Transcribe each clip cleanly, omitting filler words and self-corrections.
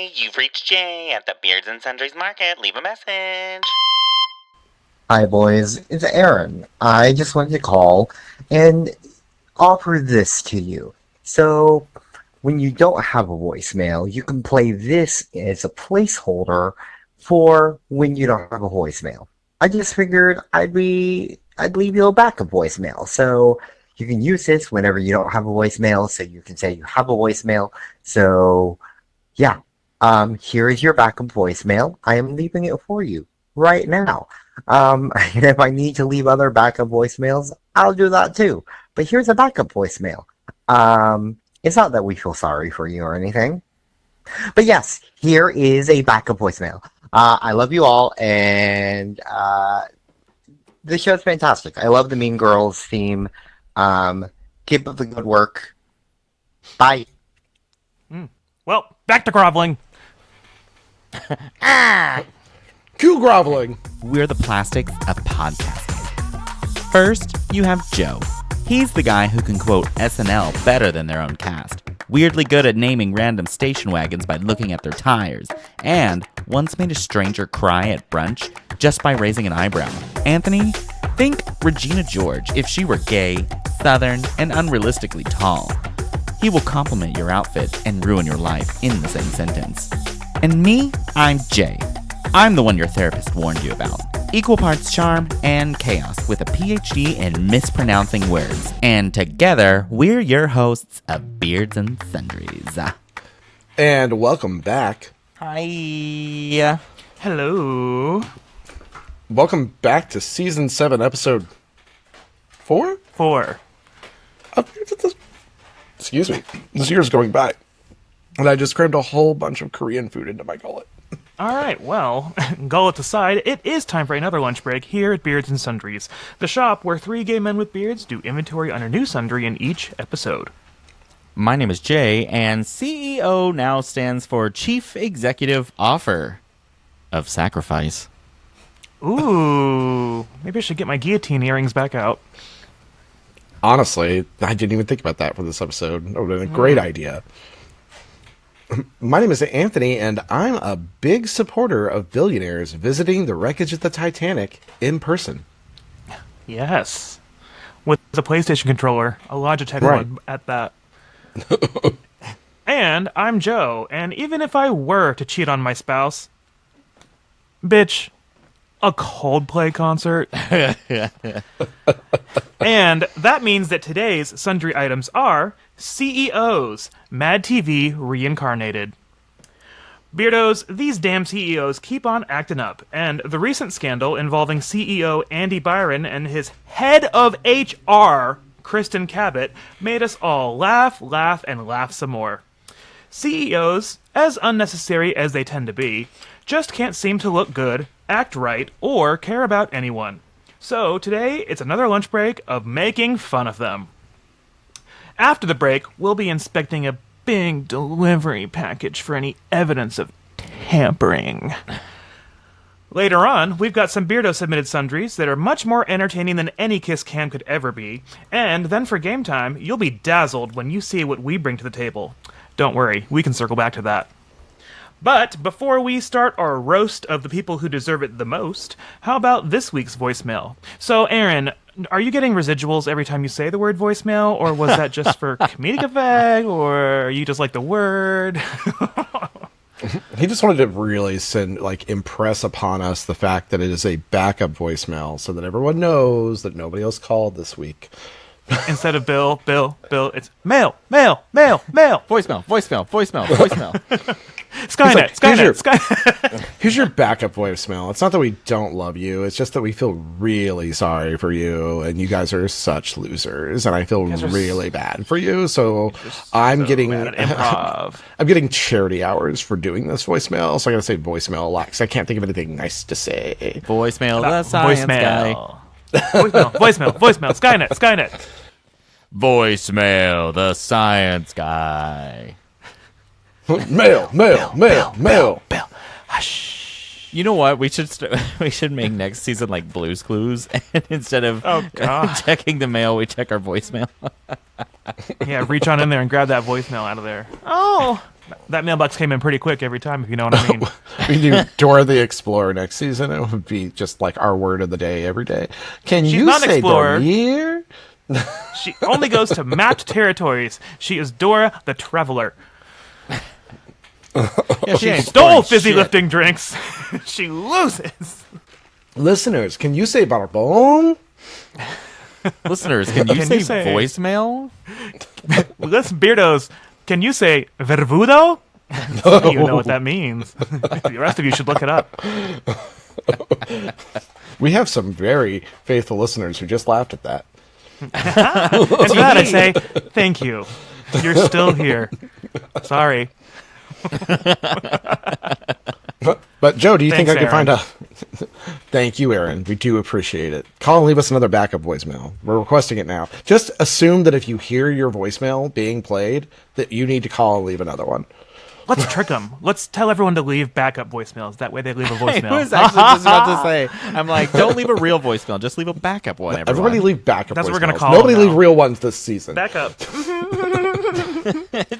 Hi, you've reached Jay at the Beards Sundries Market. Leave a message. Hi, boys. It's Aaron. I just wanted to call and offer this to you. So, when you don't have a voicemail, you can play this as a placeholder for when you don't have a voicemail. I just figured I'd leave you a backup voicemail. So, you can use this whenever you don't have a voicemail, so you can say you have a voicemail. So, yeah. Here is your backup voicemail. I am leaving it for you right now. And if I need to leave other backup voicemails, I'll do that too. But here's a backup voicemail. It's not that we feel sorry for you or anything. But yes, here is a backup voicemail. I love you all, and the show's fantastic. I love the Mean Girls theme. Keep up the good work. Bye. Well, back to groveling. Cue groveling. We're the plastics of podcasting. First, you have Joe. He's the guy who can quote SNL better than their own cast, weirdly good at naming random station wagons by looking at their tires, and once made a stranger cry at brunch just by raising an eyebrow. Anthony, think Regina George if she were gay, southern, and unrealistically tall. He will compliment your outfit and ruin your life in the same sentence. And me, I'm Jay. I'm the one your therapist warned you about. Equal parts charm and chaos with a PhD in mispronouncing words. And together, we're your hosts of Beards and Sundries. And welcome back. Hi. Hello. Welcome back to Season 7, Episode 4? 4. Excuse me. This year's going by. And I just crammed a whole bunch of Korean food into my gullet. All right, well, gullet aside, it is time for another lunch break here at Beards and Sundries, the shop where 3 gay men with beards do inventory on a new sundry in each episode. My name is Jay, and CEO now stands for Chief Executive Offer of Sacrifice. Ooh, maybe I should get my guillotine earrings back out. Honestly, I didn't even think about that for this episode. That would have been a great idea. My name is Anthony, and I'm a big supporter of billionaires visiting the wreckage of the Titanic in person. Yes. With a PlayStation controller, a Logitech Right. one at that. And I'm Joe, and even if I were to cheat on my spouse, bitch, a Coldplay concert. And that means that today's sundry items are CEOs, Mad TV reincarnated. Beardos, these damn CEOs keep on acting up, and the recent scandal involving CEO Andy Byron and his head of HR, Kristen Cabot, made us all laugh, and laugh some more. CEOs, as unnecessary as they tend to be, just can't seem to look good, act right, or care about anyone. So today, it's another lunch break of making fun of them. After the break, we'll be inspecting a big delivery package for any evidence of tampering. Later on, we've got some Beardo-submitted sundries that are much more entertaining than any Kiss Cam could ever be. And then for game time, you'll be dazzled when you see what we bring to the table. Don't worry, we can circle back to that. But before we start our roast of the people who deserve it the most, how about this week's voicemail? So, Aaron, are you getting residuals every time you say the word voicemail, or was that just for comedic effect, or you just like the word? He just wanted to really impress upon us the fact that it is a backup voicemail so that everyone knows that nobody else called this week. Instead of Bill, it's mail. Voicemail. Skynet. Here's your backup voicemail. It's not that we don't love you. It's just that we feel really sorry for you, and you guys are such losers, and I feel really bad for you. So I'm getting improv. I'm getting charity hours for doing this voicemail. So I gotta say voicemail a lot because I can't think of anything nice to say. Voicemail, the science guy. Voicemail, Skynet. Voicemail, the science guy. Mail. Bill. Hush. You know what? We should make next season like Blue's Clues, and instead of checking the mail, we check our voicemail. Yeah, reach on in there and grab that voicemail out of there. Oh, That mailbox came in pretty quick every time, if you know what I mean. We do Dora the Explorer next season. It would be just like our word of the day every day. Can She's you not an say explorer. Dormir? She only goes to mapped territories. She is Dora the Traveler. Yeah, she ain't Stole pouring fizzy shit. lifting drinks. She loses. Listeners, can you say Barbon? Listeners, can you say voicemail? Listen, Beardos, can you say vervudo? You know what that means. The rest of you should look it up. We have some very faithful listeners who just laughed at that. And for that, I say, thank you. You're still here. Sorry. But Joe, do you think Thanks, I could find Aaron. a... Thank you, Aaron. We do appreciate it. Call and leave us another backup voicemail. We're requesting it now. Just assume that if you hear your voicemail being played, that you need to call and leave another one. Let's trick them. Let's tell everyone to leave backup voicemails. That way they leave a I voicemail. was actually just about to say, I'm like, don't leave a real voicemail. Just leave a backup one, everyone. Everybody leave backup That's voicemails. what we're gonna call Nobody them leave now. real ones this season. Backup.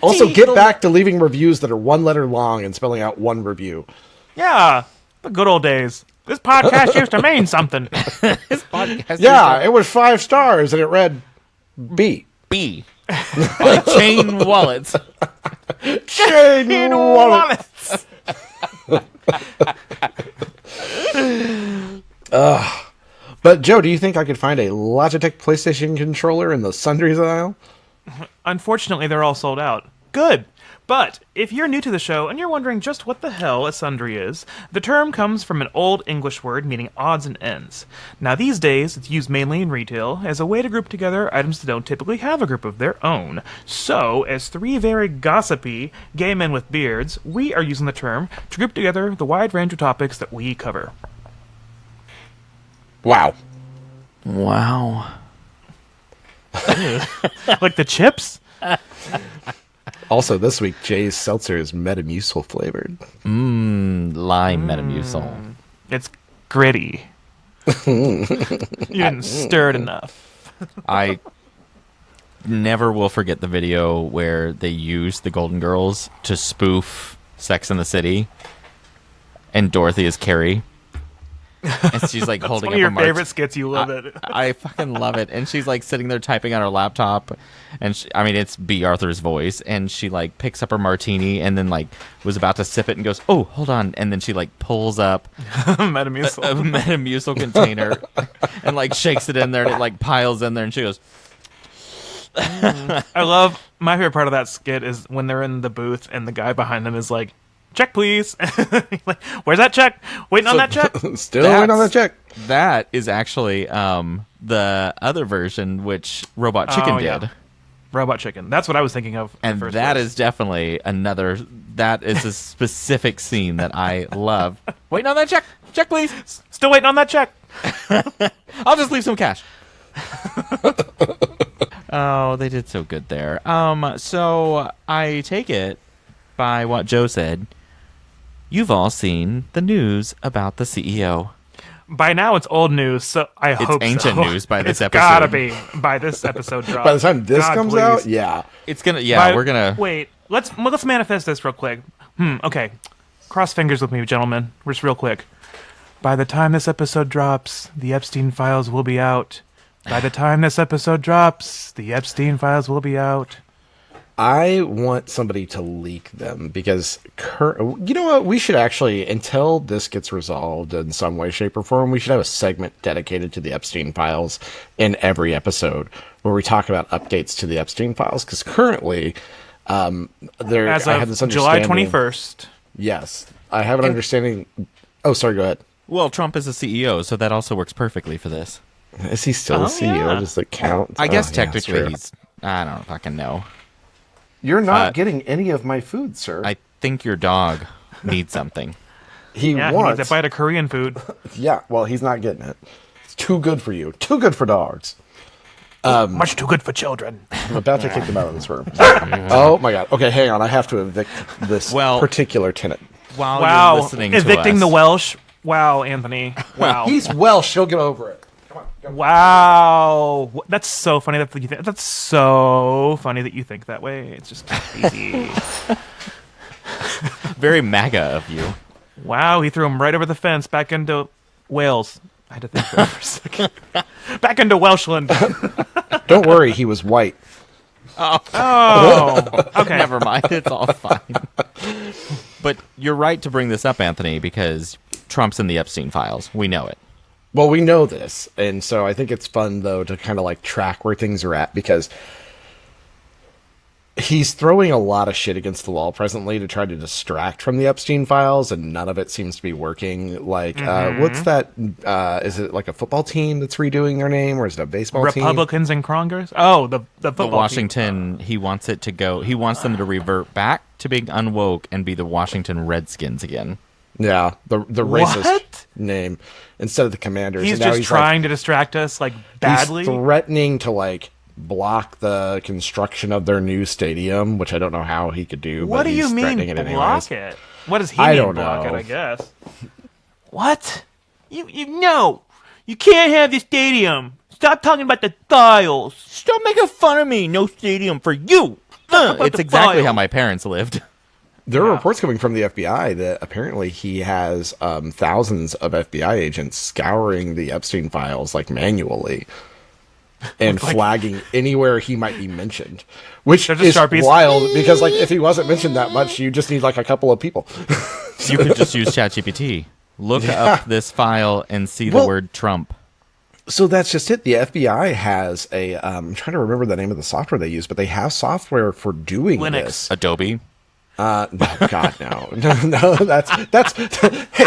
Also, get back to leaving reviews that are one letter long and spelling out one review. Yeah. The good old days. This podcast used to mean something. This podcast Yeah, it was 5 stars and it read B. B. Like chain wallets. Chain wallet. But Joe, do you think I could find a Logitech PlayStation controller in the Sundries aisle? Unfortunately, they're all sold out. Good. But if you're new to the show and you're wondering just what the hell a sundry is, the term comes from an old English word meaning odds and ends. Now these days, it's used mainly in retail as a way to group together items that don't typically have a group of their own. So, as 3 very gossipy gay men with beards, we are using the term to group together the wide range of topics that we cover. Wow. Wow. Like the chips? Also, this week, Jay's seltzer is Metamucil flavored. Lime Metamucil. It's gritty. You didn't stir it enough. I never will forget the video where they used the Golden Girls to spoof Sex and the City, and Dorothy is Carrie. And she's like holding One up of your a mark- favorite skits. You love it. I fucking love it. And she's like sitting there typing on her laptop, and it's B. Arthur's voice, and she like picks up her martini and then like was about to sip it and goes, "Oh, hold on," and then she like pulls up Metamucil. a Metamucil container and like shakes it in there, and it like piles in there, and she goes, I love my favorite part of that skit is when they're in the booth and the guy behind them is like, "Check, please." Like, where's that check? Waiting on that check. Still waiting on that check. That is actually the other version, which Robot Chicken Oh, did. yeah. Robot Chicken. That's what I was thinking of. And that is definitely another. That is a specific scene that I love. Waiting on that check. Check, please. Still waiting on that check. I'll just leave some cash. Oh, they did so good there. So I take it by what Joe said. You've all seen the news about the CEO. By now it's old news, so I hope It's ancient so. news by this It's episode. gotta be by this episode drop. By the time this God, comes please. out, yeah. It's gonna. Yeah, we're gonna. Wait, let's manifest this real quick. Okay. Cross fingers with me, gentlemen. Just real quick. By the time this episode drops, the Epstein files will be out. By the time this episode drops, the Epstein files will be out. I want somebody to leak them because, you know what? We should actually, until this gets resolved in some way, shape, or form, we should have a segment dedicated to the Epstein files in every episode where we talk about updates to the Epstein files. Because currently, there As I have of this July understanding. 21st. Yes, I have an understanding. Oh, sorry. Go ahead. Well, Trump is a CEO, so that also works perfectly for this. Is he still a CEO? yeah. Does it count? I guess Oh, yeah, technically sure. he's. I don't fucking know. You're not getting any of my food, sir. I think your dog needs something. he Yeah, he wants. needs a bite of Korean food. Yeah, well, he's not getting it. It's too good for you. Too good for dogs. Much too good for children. I'm about to kick them out of this room. Oh my god. Okay, hang on. I have to evict this particular tenant. While Wow. you're listening to Evicting us, the Welsh. Wow, Anthony. Wow. He's Welsh. She'll get over it. Wow, that's so funny that you think. That's so funny that you think that way. It's just crazy. very MAGA of you. Wow, he threw him right over the fence back into Wales. I had to think for a second. Back into Welshland. Don't worry, he was white. Oh, okay. Never mind. It's all fine. But you're right to bring this up, Anthony, because Trump's in the Epstein files. We know it. Well, we know this, and so I think it's fun, though, to kind of like track where things are at, because he's throwing a lot of shit against the wall presently to try to distract from the Epstein files, and none of it seems to be working. Like, what's that? Is it like a football team that's redoing their name, or is it a baseball team? Republicans in Congress? Oh, the football The Washington, he wants it to go, he wants them to revert back to being unwoke and be the Washington Redskins again. Yeah, the racist What? name instead of the Commanders. He's And now just trying to distract us, like, badly? He's threatening to, like, block the construction of their new stadium, which I don't know how he could do. What but do he's you mean threatening it block anyways. it? What does he I mean don't block know. it, I guess? What? You no. You can't have the stadium. Stop talking about the files. Stop making fun of me. No stadium for you. It's the exactly file. how my parents lived. There are reports coming from the FBI that apparently he has thousands of FBI agents scouring the Epstein files, like, manually. And flagging anywhere he might be mentioned, which They're just is Sharpies. wild because, like, if he wasn't mentioned that much, you just need like a couple of people. You could just use ChatGPT. Look up this file and see the Well- word Trump. So that's just it. The FBI has a I'm trying to remember the name of the software they use, but they have software for doing Linux. this. Adobe. No, God, no, no. That's. Hey,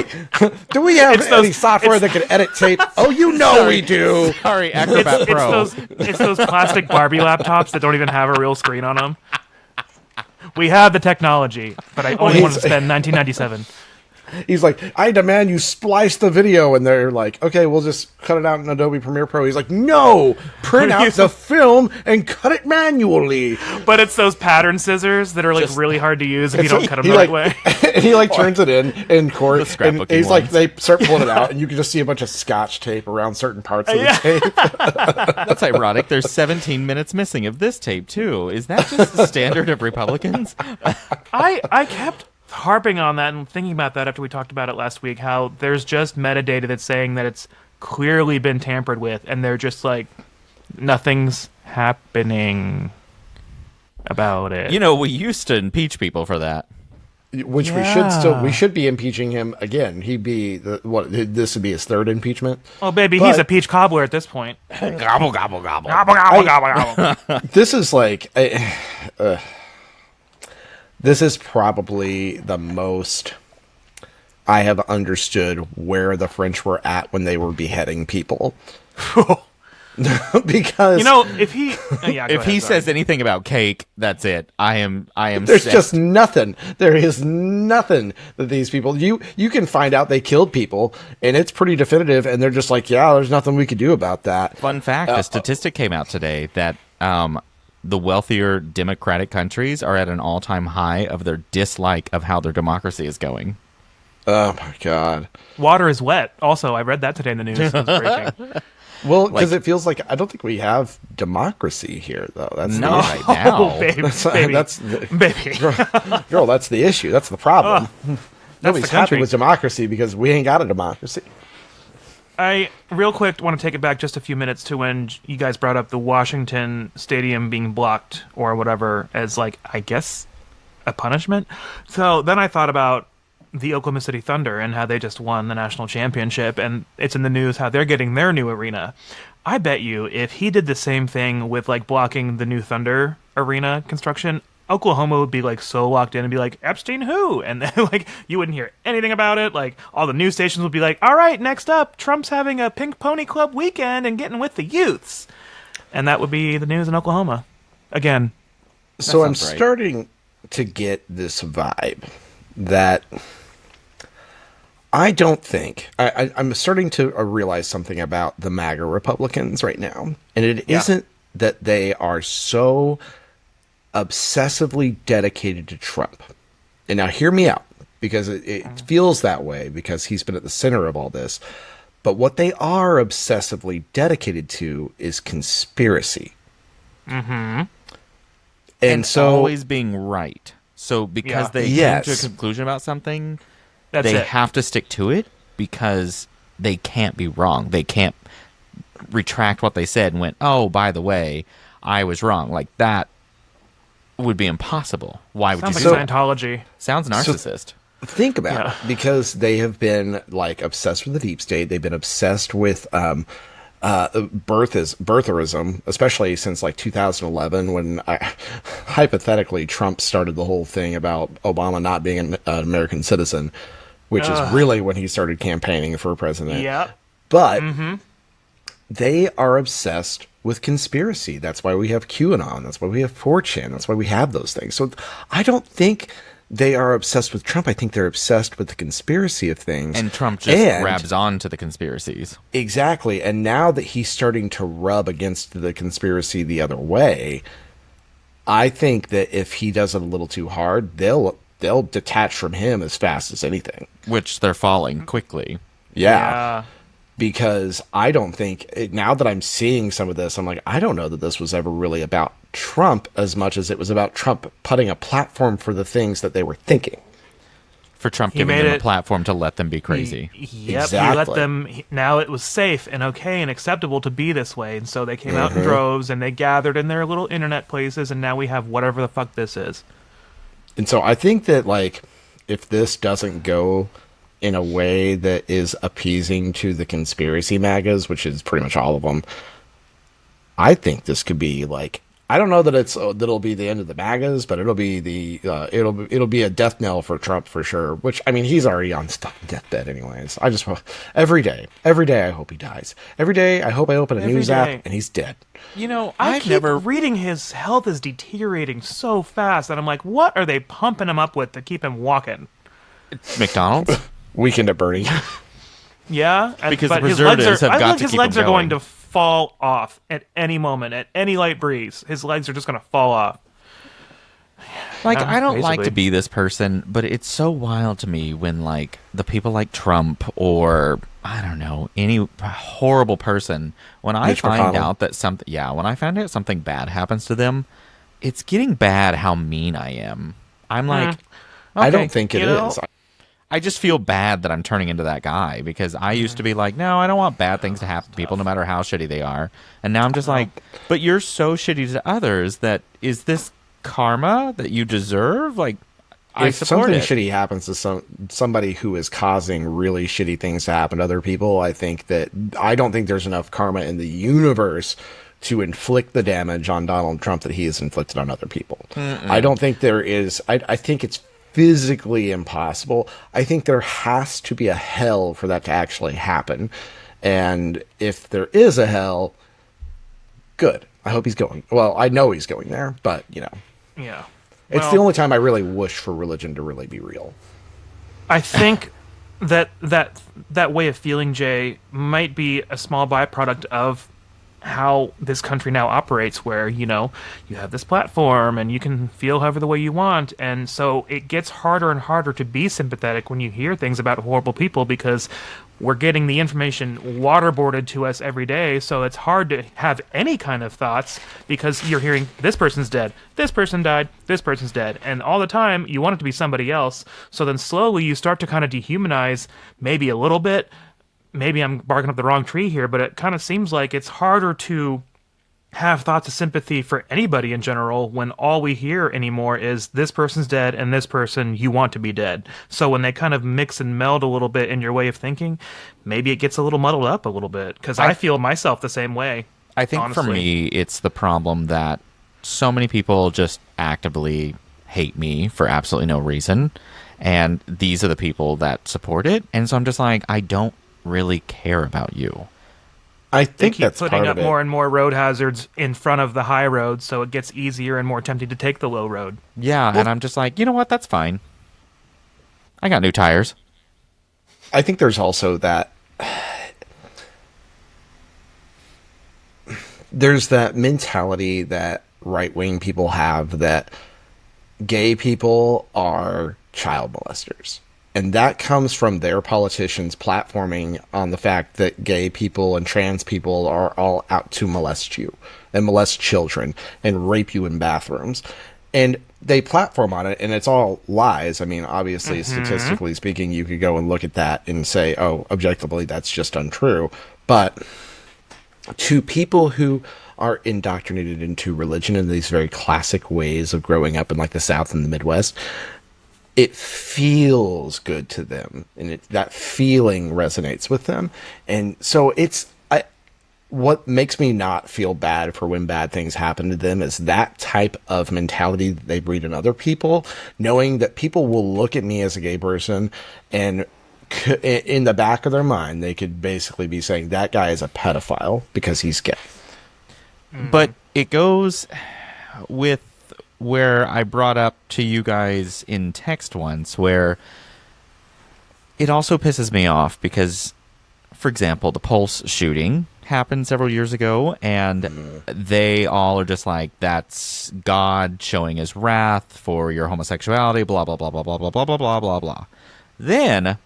do we have any software that can edit tape? Oh, you know we do. Sorry, Acrobat Pro. It's those plastic Barbie laptops that don't even have a real screen on them. We have the technology, but I only want to spend $19.97. He's like, I demand you splice the video, and they're like, okay, we'll just cut it out in Adobe Premiere Pro. He's like, no, print out the film and cut it manually. But it's those pattern scissors that are like really hard to use if you don't cut them the right way. And he like turns it in court, and scrapbooking he's like, ones. they start pulling it out, and you can just see a bunch of Scotch tape around certain parts of the tape. That's ironic. There's 17 minutes missing of this tape, too. Is that just the standard of Republicans? I kept harping on that and thinking about that after we talked about it last week, how there's just metadata that's saying that it's clearly been tampered with, and they're just like, nothing's happening about it. You know, we used to impeach people for that. Which we should be impeaching him again. He'd be this would be his third impeachment. Oh, baby, he's a peach cobbler at this point. Gobble, gobble, gobble. Gobble, gobble, gobble, gobble. This is like this is probably the most I have understood where the French were at when they were beheading people. Because You know, if he If he says anything about cake, that's it. I am there's set. just nothing. There is nothing that these people you can find out they killed people, and it's pretty definitive, and they're just like, yeah, there's nothing we could do about that. Fun fact, a statistic came out today that the wealthier democratic countries are at an all-time high of their dislike of how their democracy is going. Oh my God. water is wet. Also, I read that today in the news. It's breaking. Well, because it feels like I don't think we have democracy here, though. That's No, the right now. Oh, baby, baby, that's the, baby. girl. That's the issue. That's the problem. Nobody's the happy country. with democracy because we ain't got a democracy. I real quick want to take it back just a few minutes to when you guys brought up the Washington Stadium being blocked or whatever as, like, I guess a punishment. So then I thought about the Oklahoma City Thunder and how they just won the national championship, and it's in the news how they're getting their new arena. I bet you if he did the same thing with, like, blocking the new Thunder arena construction, Oklahoma would be, like, so locked in and be like, Epstein who? And then, like, you wouldn't hear anything about it. Like, all the news stations would be like, all right, next up, Trump's having a Pink Pony Club weekend and getting with the youths. And that would be the news in Oklahoma. Again. So I'm sounds right. starting to get this vibe that I don't think I'm starting to realize something about the MAGA Republicans right now, and it isn't that they are so obsessively dedicated to Trump. And now hear me out, because it feels that way because he's been at the center of all this. But what they are obsessively dedicated to is conspiracy. Mm-hmm. And so always being right. So because Yeah. they came to a Yes. conclusion about something, That's they it. have to stick to it because they can't be wrong. They can't retract what they said and went, "Oh, by the way, I was wrong." Like that would be impossible. Why would Sounds you like do that? Scientology. Sounds narcissist. Think about Yeah. it, because they have been like obsessed with the deep state. They've been obsessed with birtherism, especially since like 2011, when hypothetically Trump started the whole thing about Obama not being an American citizen, which is really when he started campaigning for president. Yep. But they are obsessed with conspiracy. That's why we have QAnon. That's why we have 4chan. That's why we have those things. So I don't think they are obsessed with Trump. I think they're obsessed with the conspiracy of things. And Trump just grabs on to the conspiracies. Exactly. And now that he's starting to rub against the conspiracy the other way, I think that if he does it a little too hard, they'll detach from him as fast as anything. Which they're falling quickly. Yeah. Because I don't think, now that I'm seeing some of this, I'm like, I don't know that this was ever really about Trump as much as it was about Trump putting a platform for the things that they were thinking. For Trump He giving made them a it- platform to let them be crazy. Yep, he let Exactly. them. Now it was safe and okay and acceptable to be this way, and so they came out in droves and they gathered in their little internet places, and now we have whatever the fuck this is. And so I think that, like, if this doesn't go in a way that is appeasing to the conspiracy MAGAs, which is pretty much all of them, I think this could be like, I don't know that that'll be the end of the MAGAs, but it'll be it'll be a death knell for Trump for sure. Which, I mean, he's already on deathbed anyways. I just every day I hope he dies. Every day I hope I open a Every news day. app and he's dead. You know, I I've keep never... reading his health is deteriorating so fast that I'm like, what are they pumping him up with to keep him walking? McDonald's? Weekend at Bernie. Yeah, Because the his legs preservatives have I got think to his keep legs him are going going. to fall off at any moment, at any light breeze. His legs are just going to fall off. Like, Yeah, I don't like basically. to be this person, but it's so wild to me when, like, the people like Trump or, I don't know, any horrible person, when I Mitch find McConnell. out that when I find out something bad happens to them, it's getting bad how mean I am. I'm like, I okay, don't think it you know, is. I just feel bad that I'm turning into that guy because I used to be like, no, I don't want bad things to happen to people no matter how shitty they are. And now I'm just like, but you're so shitty to others that is this karma that you deserve? Like, I If support something it. shitty happens to somebody who is causing really shitty things to happen to other people, I don't think there's enough karma in the universe to inflict the damage on Donald Trump that he has inflicted on other people. I don't think there is. I think it's physically impossible. I think there has to be a hell for that to actually happen. And if there is a hell, good. I hope he's going. Well, I know he's going there, but, you know. Yeah. It's Well, the only time I really wish for religion to really be real. I think that way of feeling, Jay, might be a small byproduct of how this country now operates, where, you know, you have this platform and you can feel however the way you want, and so it gets harder and harder to be sympathetic when you hear things about horrible people, because we're getting the information waterboarded to us every day, so it's hard to have any kind of thoughts because you're hearing this person's dead, this person died, this person's dead, and all the time you want it to be somebody else. So then slowly you start to kind of dehumanize, maybe a little bit. Maybe I'm barking up the wrong tree here, but it kind of seems like it's harder to have thoughts of sympathy for anybody in general when all we hear anymore is this person's dead and this person you want to be dead. So when they kind of mix and meld a little bit in your way of thinking, maybe it gets a little muddled up a little bit, because I feel myself the same way. I think for honestly. me, it's the problem that so many people just actively hate me for absolutely no reason. And these are the people that support it. And so I'm just like, I don't really care about you. I They think keep that's putting part up of it. more and more road hazards in front of the high road, so it gets easier and more tempting to take the low road. Yeah, and I'm just like, you know what? That's fine. I got new tires. I think there's also that there's that mentality that right-wing people have that gay people are child molesters. And that comes from their politicians platforming on the fact that gay people and trans people are all out to molest you and molest children and rape you in bathrooms. And they platform on it, and it's all lies. I mean, obviously, statistically speaking, you could go and look at that and say, oh, objectively, that's just untrue. But to people who are indoctrinated into religion in these very classic ways of growing up in like the South and the Midwest, it feels good to them, and that feeling resonates with them. And so what makes me not feel bad for when bad things happen to them is that type of mentality that they breed in other people, knowing that people will look at me as a gay person, and in the back of their mind, they could basically be saying that guy is a pedophile because he's gay. But it goes with where I brought up to you guys in text once, where it also pisses me off because, for example, the Pulse shooting happened several years ago, and they all are just like, that's God showing his wrath for your homosexuality, blah, blah, blah, blah, blah, blah, blah, blah, blah, blah, blah. Then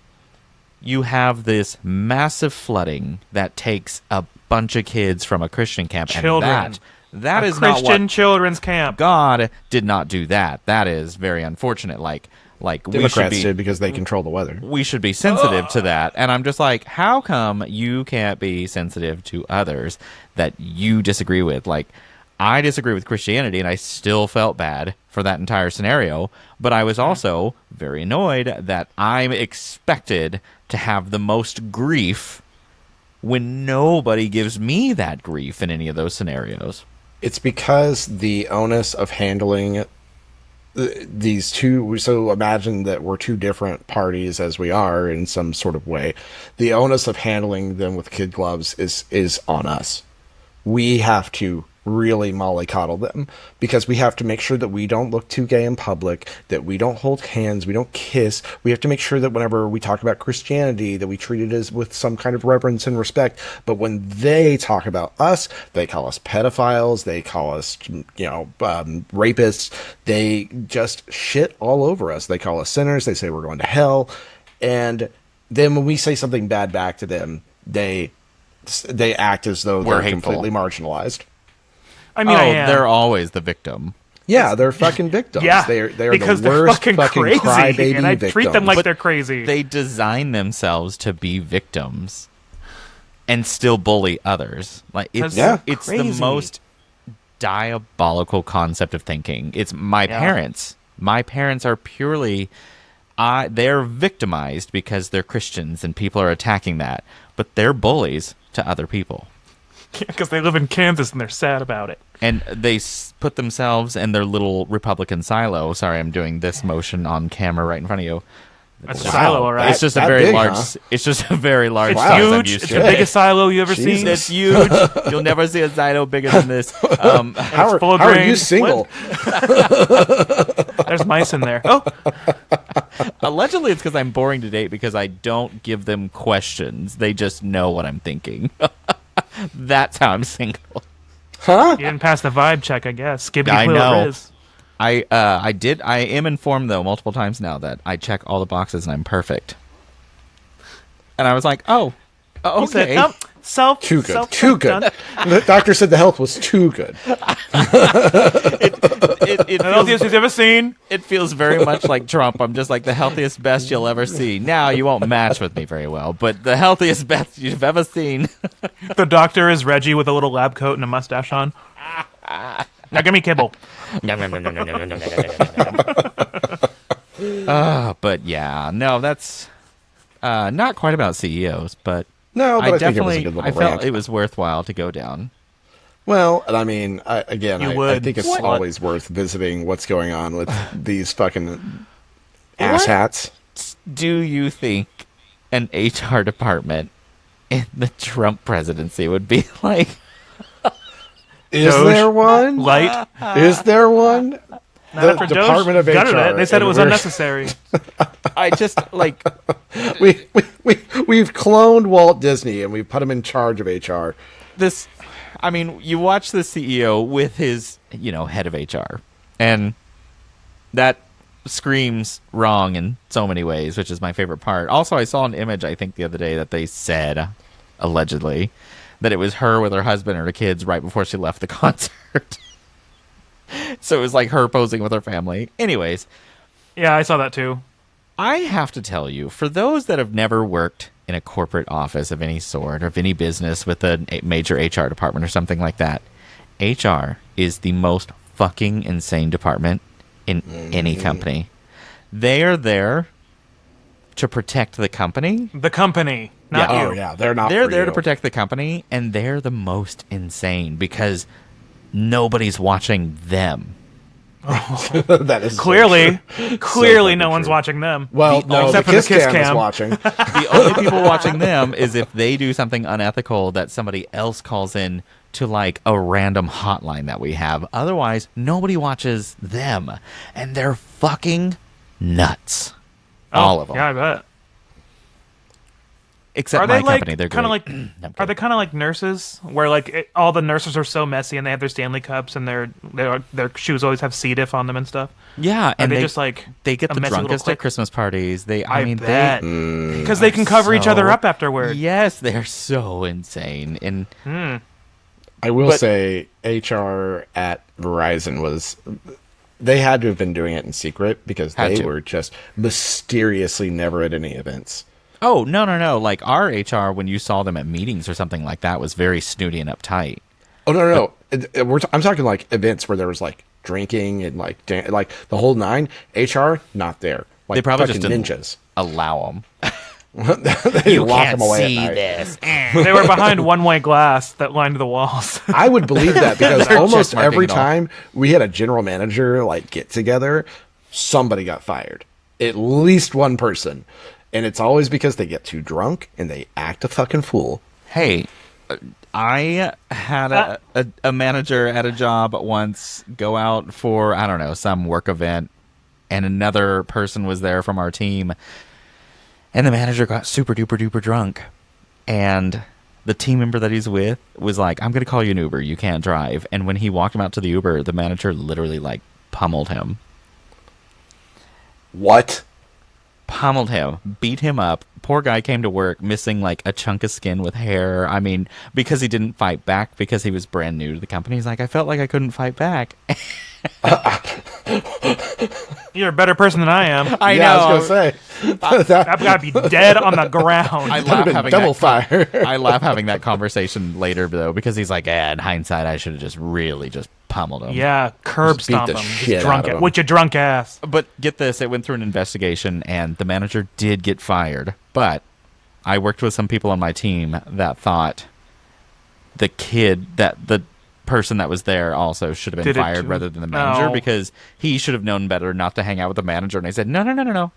you have this massive flooding that takes a bunch of kids from a Christian camp. Children. And that is Christian not what children's camp. God did not do that. That is very unfortunate. Like Democrats did because they control the weather. we should be sensitive to that. And I'm just like, how come you can't be sensitive to others that you disagree with? Like, I disagree with Christianity, and I still felt bad for that entire scenario. But I was also very annoyed that I'm expected to have the most grief when nobody gives me that grief in any of those scenarios. It's because the onus of handling these two, so imagine that we're two different parties as we are in some sort of way. The onus of handling them with kid gloves is on us. We have to really mollycoddle them because we have to make sure that we don't look too gay in public, that we don't hold hands, we don't kiss. We have to make sure that whenever we talk about Christianity, that we treat it as with some kind of reverence and respect. But when they talk about us, they call us pedophiles, they call us, rapists, they just shit all over us. They call us sinners, they say we're going to hell. And then when we say something bad back to them, they act as though We're they're hateful. completely marginalized. I mean, I am. They're always the victim. Yeah, they're fucking victims. Yeah, they're because the worst they're fucking crazy, crybaby and I victims. treat them like But they're crazy. They design themselves to be victims and still bully others. Like it's That's it's the crazy. most diabolical concept of thinking. It's my parents. My parents are purely they're victimized because they're Christians and people are attacking that, but they're bullies to other people. Because they live in Kansas and they're sad about it. And they put themselves in their little Republican silo. Sorry, I'm doing this motion on camera right in front of you. That's a silo, all right. It's just a that very big, large. huh? It's just a very large. It's size I'm huge. used It's to. the biggest silo you ever seen. It's huge. You'll never see a silo bigger than this. How full of are grain. you single? There's mice in there. Oh, Allegedly, it's because I'm boring to date because I don't give them questions. They just know what I'm thinking. That's how I'm single. you didn't pass the vibe check, I guess. Skibbity I Quill know. Riz. I am informed though multiple times now that I check all the boxes and I'm perfect. And I was like, oh, He okay. said, nope, Too good. Too good. The doctor said the health was too good. It The healthiest he's ever seen. It feels very much like Trump. I'm just like the healthiest best you'll ever see. Now you won't match with me very well, but the healthiest best you've ever seen. The doctor is Reggie with a little lab coat and a mustache on. Now give me kibble. But yeah, no, that's not quite about CEOs, but No, but I, think it was a definitely good little I felt rant. it was worthwhile to go down. Well, and I mean, I You would. think it's What? always worth visiting what's going on with these fucking asshats. Do you think an HR department in the Trump presidency would be like? Is Doge, there one? Light. Is there one? Not The after Doge Department of gutted HR. it. They said it and was we're- unnecessary. I just like We've cloned Walt Disney and we've put him in charge of HR. this. I mean, you watch the CEO with his, head of HR, and that screams wrong in so many ways, which is my favorite part. Also, I saw an image, I think, the other day that they said, allegedly, that it was her with her husband and her kids right before she left the concert. So it was like her posing with her family. Anyways, Yeah, I saw that too. I have to tell you, for those that have never worked in a corporate office of any sort, or of any business with a major HR department or something like that, HR is the most fucking insane department in any company. They are there to protect the company. The company, not Yeah. you. Oh yeah, they're not. They're for there you. to protect the company, and they're the most insane because nobody's watching them. That is so Clearly, true. clearly, So no fucking one's true. watching them. Well, no, except the for the kiss kiss cam is cam. watching. The only people watching them is if they do something unethical that somebody else calls in to like a random hotline that we have. Otherwise, nobody watches them, and they're fucking nuts. All of them. Yeah, I bet. Except Are my they like company. They're kind of great. like? I'm Are kidding. they kind of like nurses, where like all the nurses are so messy and they have their Stanley cups and their shoes always have C. diff on them and stuff? Yeah, Are and they just like they get a the messy little drunkest at clique? Christmas parties. I mean, bet Mm. because they can cover each other up afterward. Yes, they're so insane. And I will But- say HR at Verizon was they had to have been doing it in secret because Had they to. were just mysteriously never at any events. oh no! Like our HR, when you saw them at meetings or something like that, was very snooty and uptight. Oh no. I'm talking like events where there was like drinking and like like the whole nine. HR not there. Like They probably just fucking didn't ninjas. allow them. They lock them away at night. this. They were behind one-way glass that lined the walls. I would believe that because They're almost checkmarking every it all. time we had a general manager like get together, somebody got fired. At least one person. And it's always because they get too drunk and they act a fucking fool. Hey, I had a manager at a job once go out for, I don't know, some work event, and another person was there from our team, and the manager got super duper duper drunk, and the team member that he's with was like, I'm going to call you an Uber, you can't drive. And when he walked him out to the Uber, the manager literally like pummeled him. What? Pummeled him, beat him up. Poor guy came to work missing like a chunk of skin with hair. I mean, because he didn't fight back because he was brand new to the company. He's like, I felt like I couldn't fight back. You're a better person than I am. I yeah, know. I was gonna say. That I've got to be dead on the ground. I would have laugh been having double that. fire. I laugh having that conversation later though because he's like, in hindsight, I should have just really just pummeled him. Yeah, curb Just beat stomp the them. shit Just drunk out of 'em. with your drunk ass. But get this, it went through an investigation and the manager did get fired. But I worked with some people on my team that thought the person that was there also should have been Did it fired too. rather than the manager No. because he should have known better not to hang out with the manager. And I said, no. The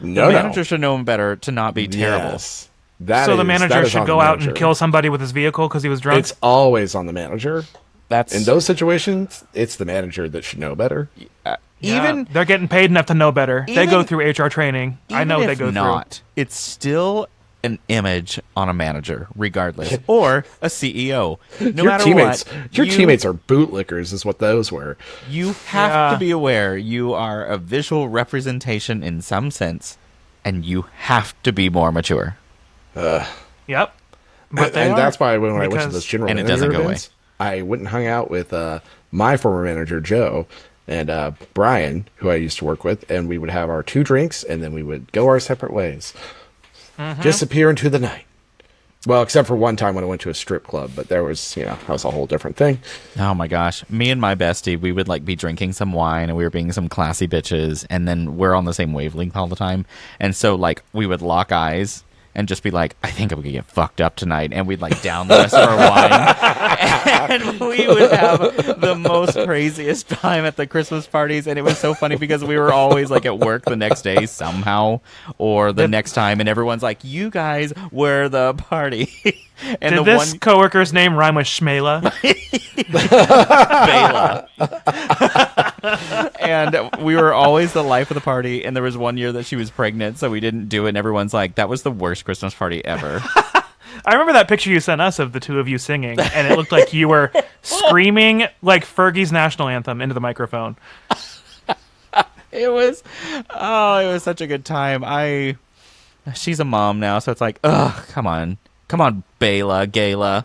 No. manager should know him better to not be terrible. Yes. That So the is- that manager is should on go the out and manager. kill somebody with his vehicle because he was drunk. It's always on the manager. That's In those situations, it's the manager that should know better. Yeah, even they're getting paid enough to know better. They go even- through HR training. I know even they if go not, it's still an image on a manager, regardless, or a CEO. No your matter teammates, what, your you- teammates are bootlickers, is what those were. You have Yeah. to be aware you are a visual representation in some sense, and you have to be more mature. through. Yep. But they And are, that's why when I went to because- those general And it manager doesn't go away. events, I went and hung out with my former manager Joe and Brian, who I used to work with, and we would have our 2 drinks, and then we would go our separate ways, disappear into the night. Well, except for one time when I went to a strip club, but there was, that was a whole different thing. Oh my gosh. Me and my bestie, we would like be drinking some wine and we were being some classy bitches, and then we're on the same wavelength all the time. And so like we would lock eyes and just be like, I think I'm gonna get fucked up tonight, and we'd like down the rest of our wine. And we would have the most craziest time at the Christmas parties, and it was so funny because we were always like at work the next day somehow or the next time, and everyone's like, you guys were the party. And Did the this one coworker's name rhyme with Shmela? Bela. And we were always the life of the party, and there was one year that she was pregnant, so we didn't do it, and everyone's like, that was the worst Christmas party ever. I remember that picture you sent us of the two of you singing, and it looked like you were screaming like Fergie's national anthem into the microphone. It was such a good time. She's a mom now, so it's like, ugh, come on, Bela, Gayla.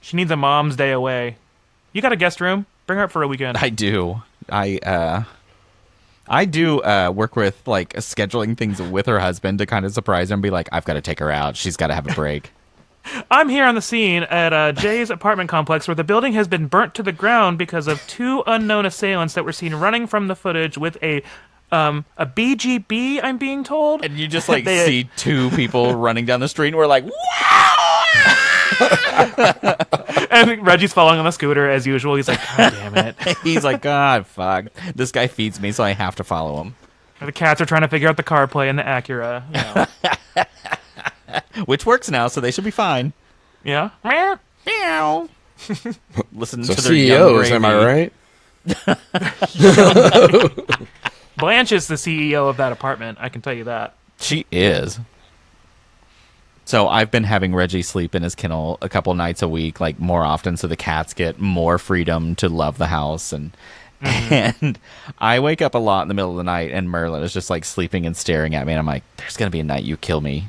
She needs a mom's day away. You got a guest room? Bring her up for a weekend. I do. I do work with like scheduling things with her husband to kind of surprise her and be like, I've got to take her out. She's got to have a break. I'm here on the scene at Jay's apartment complex where the building has been burnt to the ground because of two unknown assailants that were seen running from the footage with a BGB, I'm being told. And you just like see two people running down the street and we're like, wow! And Reggie's following on the scooter as usual. He's like, God damn it. He's like, God, fuck. This guy feeds me, so I have to follow him. The cats are trying to figure out the car play in the Acura. You know. Which works now, so they should be fine. Yeah. Meow. Listen So to their young CEOs, am I right? Blanche is the CEO of that apartment. I can tell you that. She is. So I've been having Reggie sleep in his kennel a couple nights a week, like more often, so the cats get more freedom to love the house. And I wake up a lot in the middle of the night, and Merlin is just like sleeping and staring at me, and I'm like, "There's gonna be a night you kill me."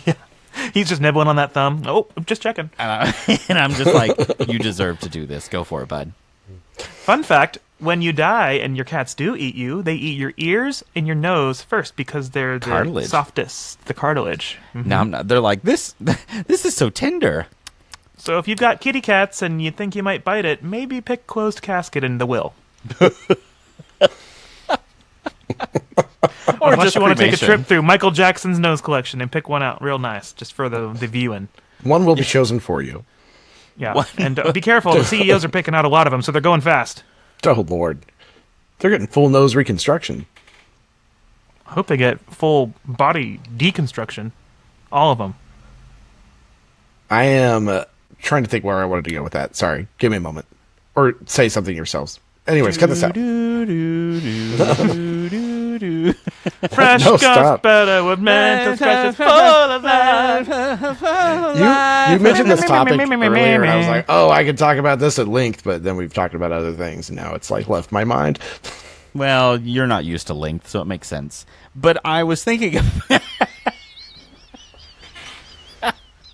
Yeah. He's just nibbling on that thumb. Oh, I'm just checking. And I'm just like, "You deserve to do this. Go for it, bud." Fun fact: when you die and your cats do eat you, they eat your ears and your nose first because they're the Cartilage. softest, the cartilage. Now I'm not, they're like, "This is so tender." So if you've got kitty cats and you think you might bite it, maybe pick closed casket in the will. Or Unless just you want to take a cremation. trip through Michael Jackson's nose collection and pick one out real nice, just for the viewing. One will be chosen for you. Yeah, What? and be careful. The CEOs are picking out a lot of them, so they're going fast. Oh, Lord. They're getting full nose reconstruction. I hope they get full body deconstruction. All of them. I am trying to think where I wanted to go with that. Sorry. Give me a moment. Or say something yourselves. Anyways, cut this out. Fresh No, guts stop. better with mental scratches full of life. You mentioned this topic earlier, and I was like, oh, I could talk about this at length, but then we've talked about other things, and now it's like left my mind. Well, you're not used to length, so it makes sense. But I was thinking of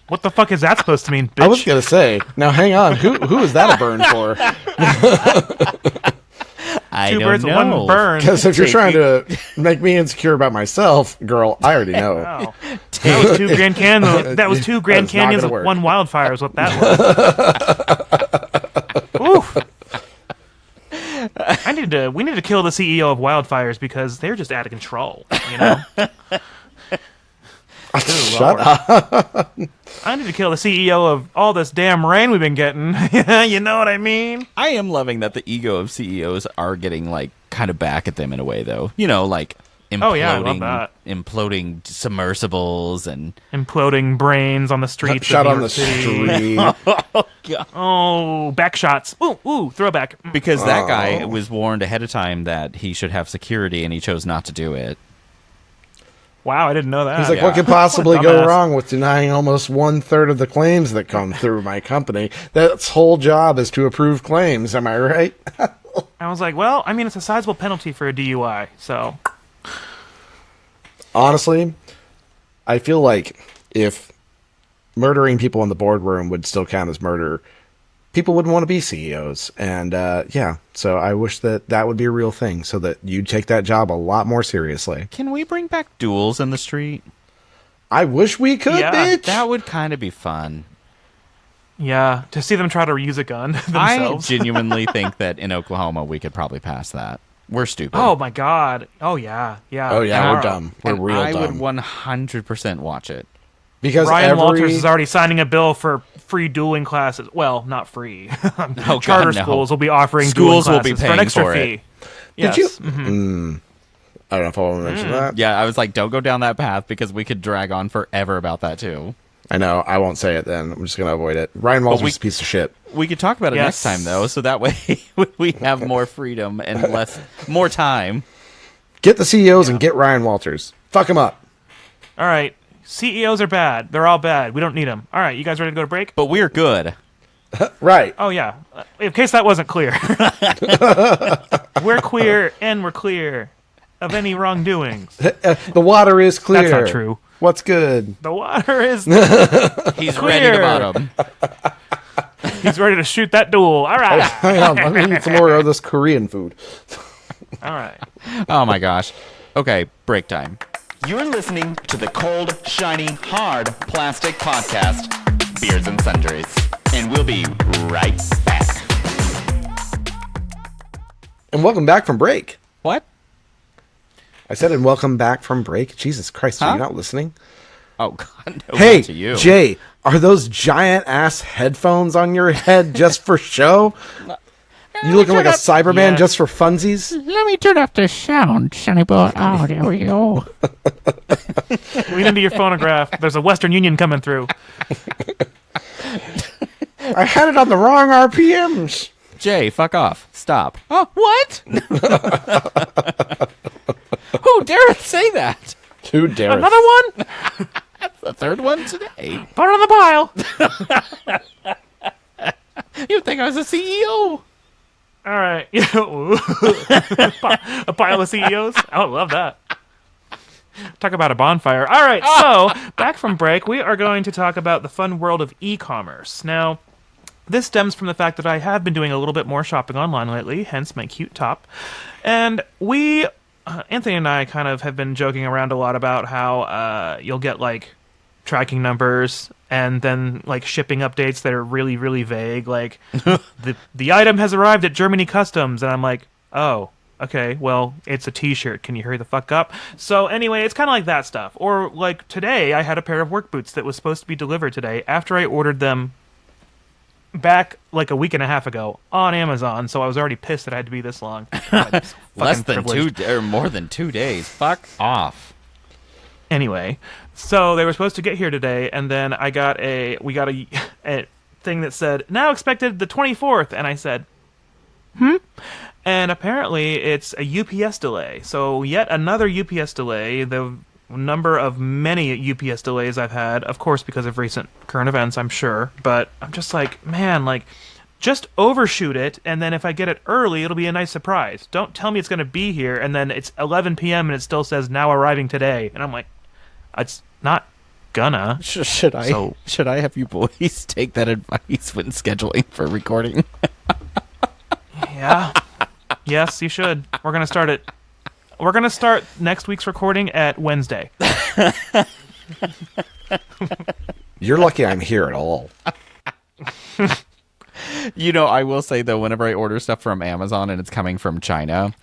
What the fuck is that supposed to mean, bitch? I was going to say, now hang on, who is that a burn for? I Two don't birds with know. one burn. Because if you're trying to make me insecure about myself, girl, I already know. Wow. That was two Grand Canyons. That was two Grand That is not Canyons gonna with work. one wildfire. Is what that was. Oof. We need to kill the CEO of wildfires because they're just out of control. You know. Shut up. I need to kill the CEO of all this damn rain we've been getting. You know what I mean? I am loving that the ego of CEOs are getting like kind of back at them in a way, though. You know, like imploding, Oh, yeah, I love that. imploding submersibles and Imploding brains on the streets. Shut of on New the York City. street. Oh, back shots. Ooh, throwback. because that guy was warned ahead of time that he should have security and he chose not to do it. Wow, I didn't know that. He's like, Yeah. what could possibly What a go dumbass. wrong with denying almost 1/3 of the claims that come through my company? That's whole job is to approve claims. Am I right? I was like, well, I mean, it's a sizable penalty for a DUI, so. Honestly, I feel like if murdering people in the boardroom would still count as murder, people wouldn't want to be CEOs. And yeah, so I wish that would be a real thing so that you'd take that job a lot more seriously. Can we bring back duels in the street? I wish we could, Yeah, bitch. That would kind of be fun. Yeah, to see them try to use a gun I themselves. genuinely think that in Oklahoma we could probably pass that. We're stupid. Oh my god. Oh yeah. Oh yeah, And we're dumb. We're And real I dumb. would 100% watch it. Because Ryan every Walters is already signing a bill for free dueling classes. Well, not free. God, Charter no. schools will be offering Schools dueling will be classes for an paying extra for it. fee. Did Yes. you? Mhm. I don't know if I want to mention that. Yeah, I was like, don't go down that path because we could drag on forever about that too. I know. I won't say it then. I'm just going to avoid it. Ryan Walters we- is a piece of shit. We could talk about it Yes. next time though, so that way we have more freedom and more time. Get the CEOs and get Ryan Walters. Fuck him up. All right. CEOs are bad. They're all bad. We don't need them. All right, you guys ready to go to break? But we're good. Right. Oh yeah. In case that wasn't clear. We're queer and we're clear of any wrongdoings. The water is clear. That's not true. What's good? The water is He's ready to Clear. bottom. He's ready to shoot that duel. All right. Hang on, let me eat some more of this Korean food. All right. Oh my gosh. Okay, break time. You're listening to the cold, shiny, hard plastic podcast, Beards and Sundries. And we'll be right back. And welcome back from break. What? I said, and welcome back from break. Jesus Christ, are you not listening? Oh God. No, Hey, not to you. Jay, are those giant ass headphones on your head just for show? You looking like a Cyberman just for funsies? Let me turn up the sound, Sonny Boy. Oh, there we go. Lean into your phonograph. There's a Western Union coming through. I had it on the wrong RPMs. Jay, fuck off. Stop. Oh, what? Who dare say that? Who dare? Another one? The third one today. Put it on the pile. You think I was a CEO? All right. A pile of CEOs? I would love that. Talk about a bonfire. All right, so back from break, we are going to talk about the fun world of e-commerce. Now, this stems from the fact that I have been doing a little bit more shopping online lately, hence my cute top. And Anthony and I kind of have been joking around a lot about how you'll get, like, tracking numbers and then, like, shipping updates that are really, really vague. Like, the item has arrived at Germany Customs. And I'm like, oh, okay, well, it's a t-shirt. Can you hurry the fuck up? So anyway, it's kind of like that stuff. Or, like, today, I had a pair of work boots that was supposed to be delivered today after I ordered them back like a week and a half ago on Amazon, so I was already pissed that I had to be this long. Less than more than 2 days. Fuck off. Anyway, so they were supposed to get here today, and then we got a thing that said, now expected the 24th, and I said, And apparently it's a UPS delay. So yet another UPS delay, the number of many UPS delays I've had, of course because of recent current events, I'm sure, but I'm just like, man, like, just overshoot it, and then if I get it early, it'll be a nice surprise. Don't tell me it's going to be here, and then it's 11 p.m. and it still says now arriving today, and I'm like, it's not gonna. Should I have you boys take that advice when scheduling for recording? Yeah. Yes, you should. We're going to start it. We're going to start next week's recording at Wednesday. You're lucky I'm here at all. You know, I will say, though, whenever I order stuff from Amazon and it's coming from China,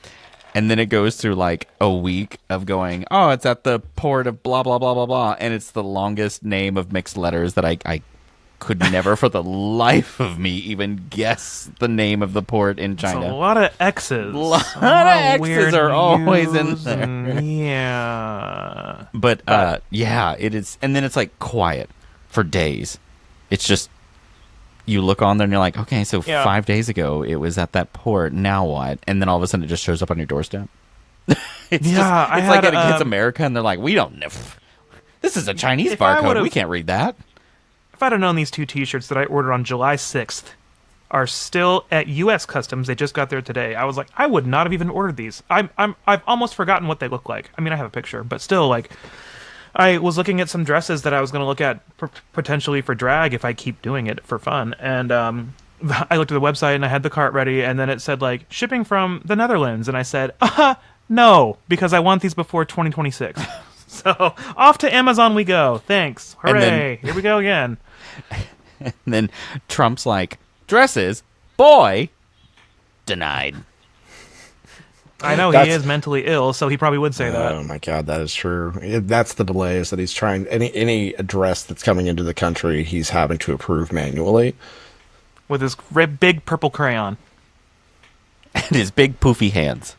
and then it goes through, like, a week of going, oh, it's at the port of blah, blah, blah, blah, blah, and it's the longest name of mixed letters that I could never for the life of me even guess the name of the port in China. It's a lot of X's. A lot of X's are always in there. Yeah. But yeah, it is. And then it's like quiet for days. It's just, you look on there and you're like, okay, so 5 days ago it was at that port. Now what? And then all of a sudden it just shows up on your doorstep. It's like it's America and they're like, we don't know. This is a Chinese barcode. We can't read that. If I'd have known these two T-shirts that I ordered on July 6th are still at U.S. Customs, they just got there today, I was like, I would not have even ordered these. I've almost forgotten what they look like. I mean, I have a picture, but still, like, I was looking at some dresses that I was going to look at potentially for drag if I keep doing it for fun, and I looked at the website and I had the cart ready, and then it said, like, shipping from the Netherlands, and I said, no, because I want these before 2026. So, off to Amazon we go. Thanks. Hooray. Here we go again. And then Trump's like, dresses, boy, denied. I know he is mentally ill, so he probably would say that. Oh my God, that is true. That's the delay, is that he's trying, any address that's coming into the country, he's having to approve manually. With his big purple crayon. And his big poofy hands.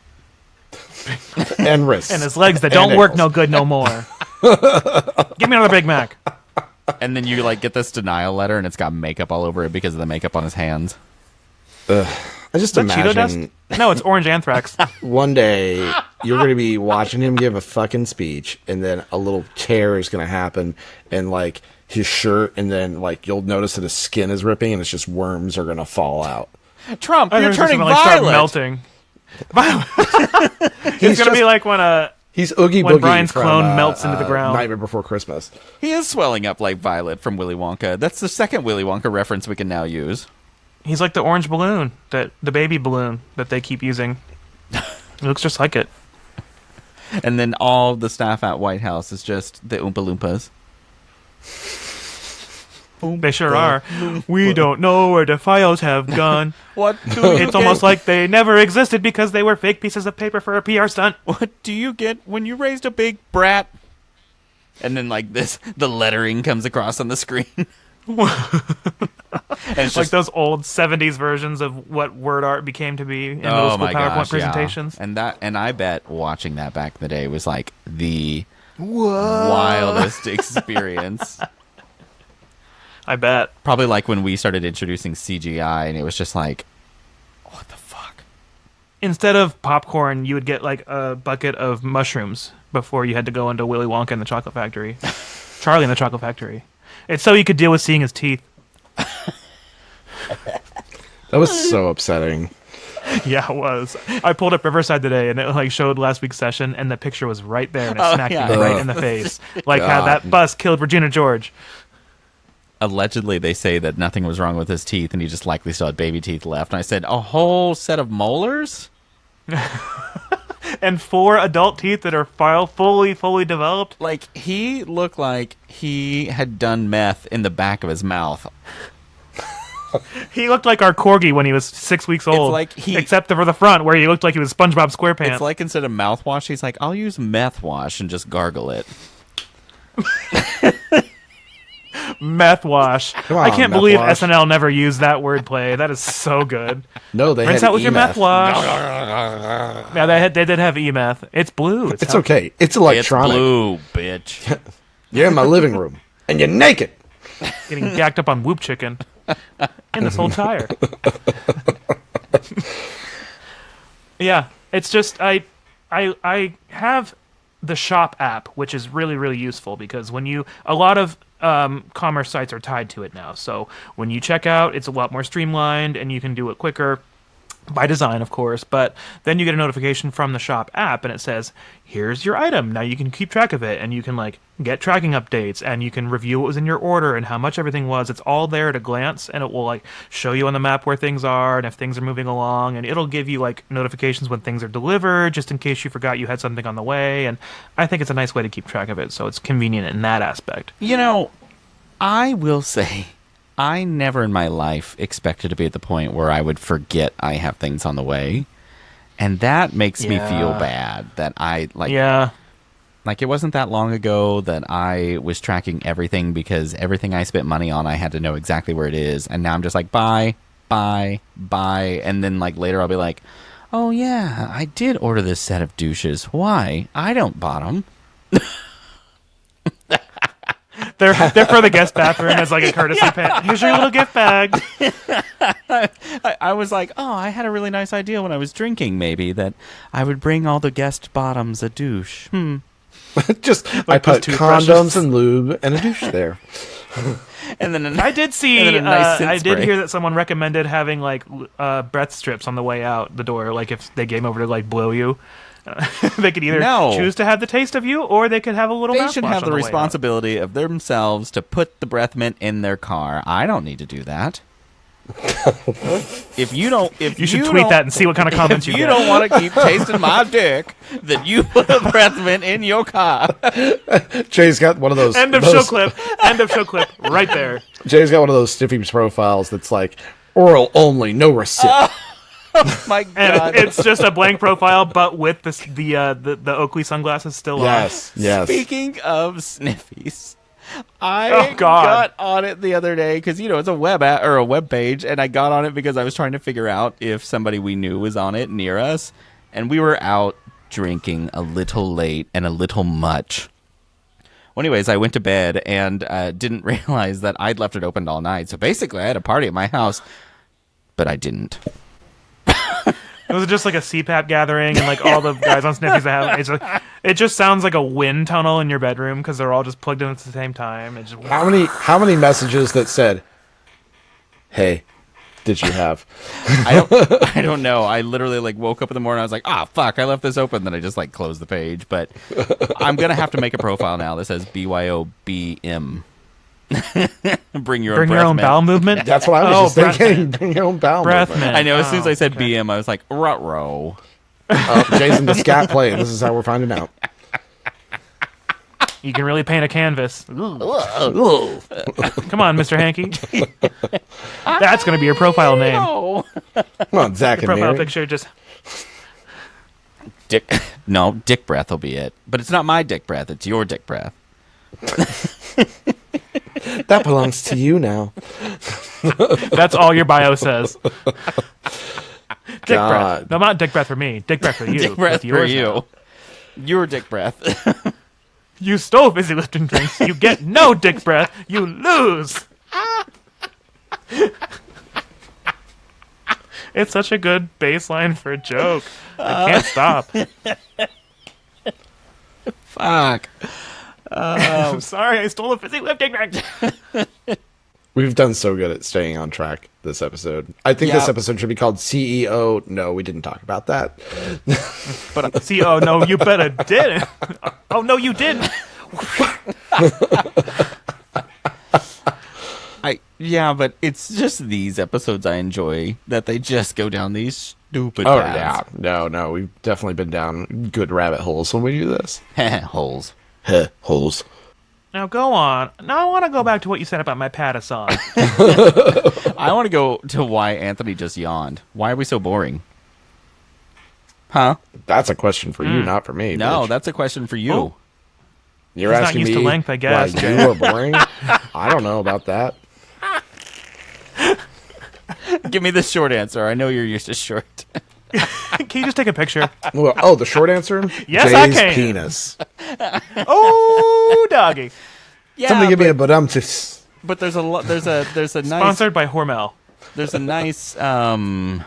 And wrists. And his legs that don't work no good no more. Give me another Big Mac. And then you like get this denial letter and it's got makeup all over it because of the makeup on his hands. I just imagine Cheeto dust? No, it's orange anthrax. one day you're going to be watching him give a fucking speech, and then a little tear is going to happen, and like his shirt, and then like you'll notice that his skin is ripping, and it's just worms are going to fall out. Trump, you're turning violet. Start melting. It's going to be like when he's Oogie when Boogie Brian's from, clone melts into the ground. Nightmare Before Christmas. He is swelling up like Violet from Willy Wonka. That's the second Willy Wonka reference we can now use. He's like the orange balloon, the baby balloon that they keep using. He looks just like it. And then all the staff at White House is just the Oompa Loompas. They sure are. We don't know where the files have gone. What do you It's almost like they never existed because they were fake pieces of paper for a PR stunt. What do you get when you raised a big brat? And then like this, the lettering comes across on the screen. And it's Like just, those old 70s versions of what word art became to be in middle school PowerPoint presentations. Yeah. And I bet watching that back in the day was like the wildest experience. I bet. Probably like when we started introducing CGI and it was just like, what the fuck? Instead of popcorn, you would get like a bucket of mushrooms before you had to go into Willy Wonka and the Chocolate Factory. Charlie and the Chocolate Factory. It's so you could deal with seeing his teeth. That was so upsetting. Yeah, it was. I pulled up Riverside today, and it like showed last week's session, and the picture was right there, and it smacked me right in the face, like how that bus killed Regina George. Allegedly, they say that nothing was wrong with his teeth, and he just likely still had baby teeth left. And I said, a whole set of molars? And 4 adult teeth that are fully developed. Like, he looked like he had done meth in the back of his mouth. He looked like our corgi when he was 6 weeks old. Like except for the front, where he looked like he was SpongeBob SquarePants. It's like instead of mouthwash, he's like, I'll use methwash and just gargle it. Meth wash. Come on, I can't meth believe wash. SNL never used that wordplay. That is so good. No, they Rinse had out with your E-meth. meth wash. Yeah, they did have e-meth. It's blue. It's okay. It's electronic. It's blue, bitch. You're in my living room, and you're naked. Getting gacked up on Whoop Chicken in this whole tire. Yeah, it's just I have the Shop app, which is really, really useful because a lot of commerce sites are tied to it now. So when you check out, it's a lot more streamlined and you can do it quicker. By design, of course, but then you get a notification from the Shop app and it says, here's your item. Now you can keep track of it and you can like get tracking updates and you can review what was in your order and how much everything was. It's all there at a glance and it will like show you on the map where things are and if things are moving along, and it'll give you like notifications when things are delivered just in case you forgot you had something on the way. And I think it's a nice way to keep track of it, so it's convenient in that aspect. You know, I will say, I never in my life expected to be at the point where I would forget I have things on the way. And that makes me feel bad that I like. Yeah. Like, it wasn't that long ago that I was tracking everything because everything I spent money on, I had to know exactly where it is. And now I'm just like, buy. And then like later I'll be like, oh yeah, I did order this set of douches. Why? I don't bought them. They're for the guest bathroom as like a courtesy pet. Here's your little gift bag. I was like, oh, I had a really nice idea when I was drinking, maybe, that I would bring all the guest bottoms a douche. Just I put condoms and lube and a douche there. And then I did see. and then a nice scent I did spray. hear that someone recommended having like breath strips on the way out the door. Like if they came over to like blow you, they could either choose to have the taste of you, or they could have a little. They mouthwash should have on the way out. responsibility of themselves to put the breath mint in their car. I don't need to do that. If you don't, if You should you tweet don't- that and see what kind of comments If you you get. don't want to keep tasting my dick, then you put a breath mint in your car. Jay's got one of those. End of show clip. End of show clip. Right there. Jay's got one of those Stiffy profiles that's like oral only, no receipt. My And God. it's just a blank profile, but with the Oakley sunglasses still Yes. Speaking of sniffies, I God. got on it the other day because it's a web or a web page, and I got on it because I was trying to figure out if somebody we knew was on it near us, and we were out drinking a little late and a little much. Well, anyways, I went to bed and didn't realize that I'd left it open all night. So basically, I had a party at my house, but I didn't. It was just like a CPAP gathering, and like all the guys on Sniffies that have it just sounds like a wind tunnel in your bedroom because they're all just plugged in at the same time. It just How many messages that said, "Hey, did you have?" I don't know. I literally like woke up in the morning. I was like, fuck, I left this open. Then I just like closed the page. But I'm gonna have to make a profile now that says BYOBM. Bring your Bring own your own bowel movement. That's what I was just breath thinking. Bring your own bowel Breath movement. mint. I know. As soon as I said okay. BM, I was like, ruh-roh. Jason, the scat play. This is how we're finding out. You can really paint a canvas. Come on, Mr. Hanky. That's going to be your profile name. Oh. Come on, Zach and Profile Mary. picture just... Dick. No, dick breath will be it. But it's not my dick breath. It's your dick breath. That belongs to you now. That's all your bio says. Dick God. breath. No, not dick breath for me. Dick breath for you. Dick breath With for yours you. now. Your dick breath. You stole fizzy lifting drinks. You get no dick breath. You lose. It's such a good baseline for a joke. I can't stop. Fuck. I'm sorry, I stole a fizzy lifting drink. We've done so good at staying on track this episode. I think this Yeah. episode should be called CEO. No, we didn't talk about that. But see, oh no, you better didn't. Oh no, you didn't. Yeah, but it's just these episodes I enjoy that they just go down these stupid Oh, yeah. paths. No. We've definitely been down good rabbit holes when we do this. Holes. Holes. Now go on. Now I want to go back to what you said about my Pata song. I want to go to why Anthony just yawned. Why are we so boring? Huh? That's a question for you, not for me. No, bitch. that's a question for you. Oh. You're He's not asking used me to length, I guess, why Jay. you are boring? I don't know about that. Give me the short answer. I know you're used to short. Can you just take a picture? Well, the short answer? Yes, I Jay's can. penis. Oh, doggy. Yeah, Somebody give me a badumtis. but there's a there's a nice Sponsored by Hormel. there's a nice round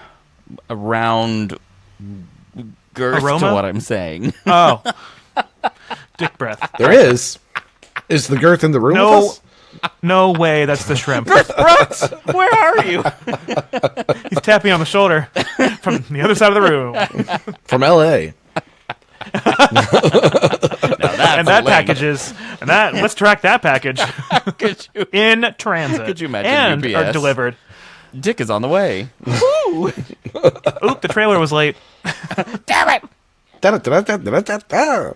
girth Aroma? to what I'm saying. Oh. Dick breath. There is. Is the girth in the room No. with us? No way, that's the shrimp. Brooks, where are you? He's tapping me on the shoulder from the other side of the room. From L.A. And that package is... And that... Let's track that package. Could you, In transit. Could you imagine and UPS? are delivered. Dick is on the way. Oop, the trailer was late. Da-da-da-da-da-da-da.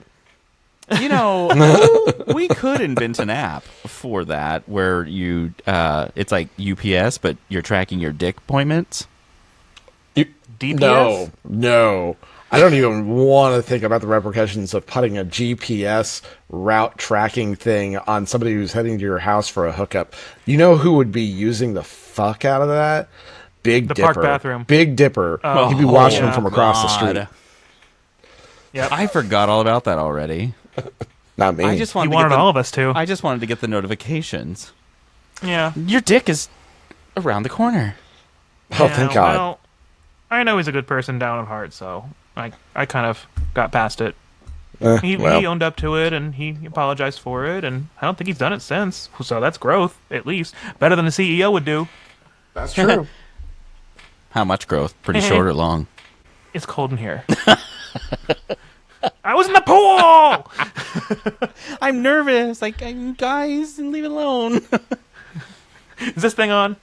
You know, we could invent an app for that where you it's like UPS, but you're tracking your dick appointments. DPS? No. I don't even want to think about the repercussions of putting a GPS route tracking thing on somebody who's heading to your house for a hookup. You know who would be using the fuck out of that? Big The Dipper. park bathroom. Big Dipper. He'd be watching them from across the street. God. Yep. I forgot all about that already. Not me. I just He wanted, wanted all of us to. I just wanted to get the notifications. Yeah. Your dick is around the corner. Oh, thank God. Well, I know he's a good person down at heart, so I kind of got past it. He owned up to it, and he apologized for it, and I don't think he's done it since. So that's growth, at least. Better than the CEO would do. That's true. How much growth? Pretty short or long? It's cold in here. I was in the pool! I'm nervous. Like, guys, leave it alone. Is this thing on?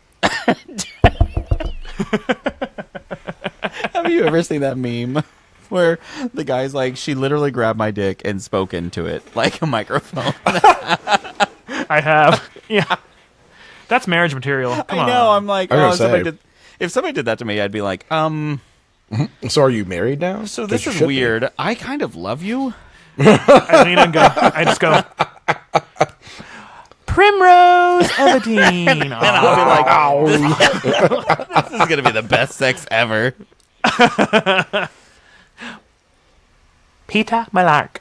Have you ever seen that meme where the guy's like, she literally grabbed my dick and spoke into it like a microphone? I have. Yeah. That's marriage material. Come I on. know. I'm like, I was oh, gonna somebody say. did, if somebody did that to me, I'd be like, So are you married now? so 'Cause this you is should be. weird. I kind of love you. I lean and go. I just go. Primrose Evadine. And I'll be like, this is going to be the best sex ever. Peter Malark.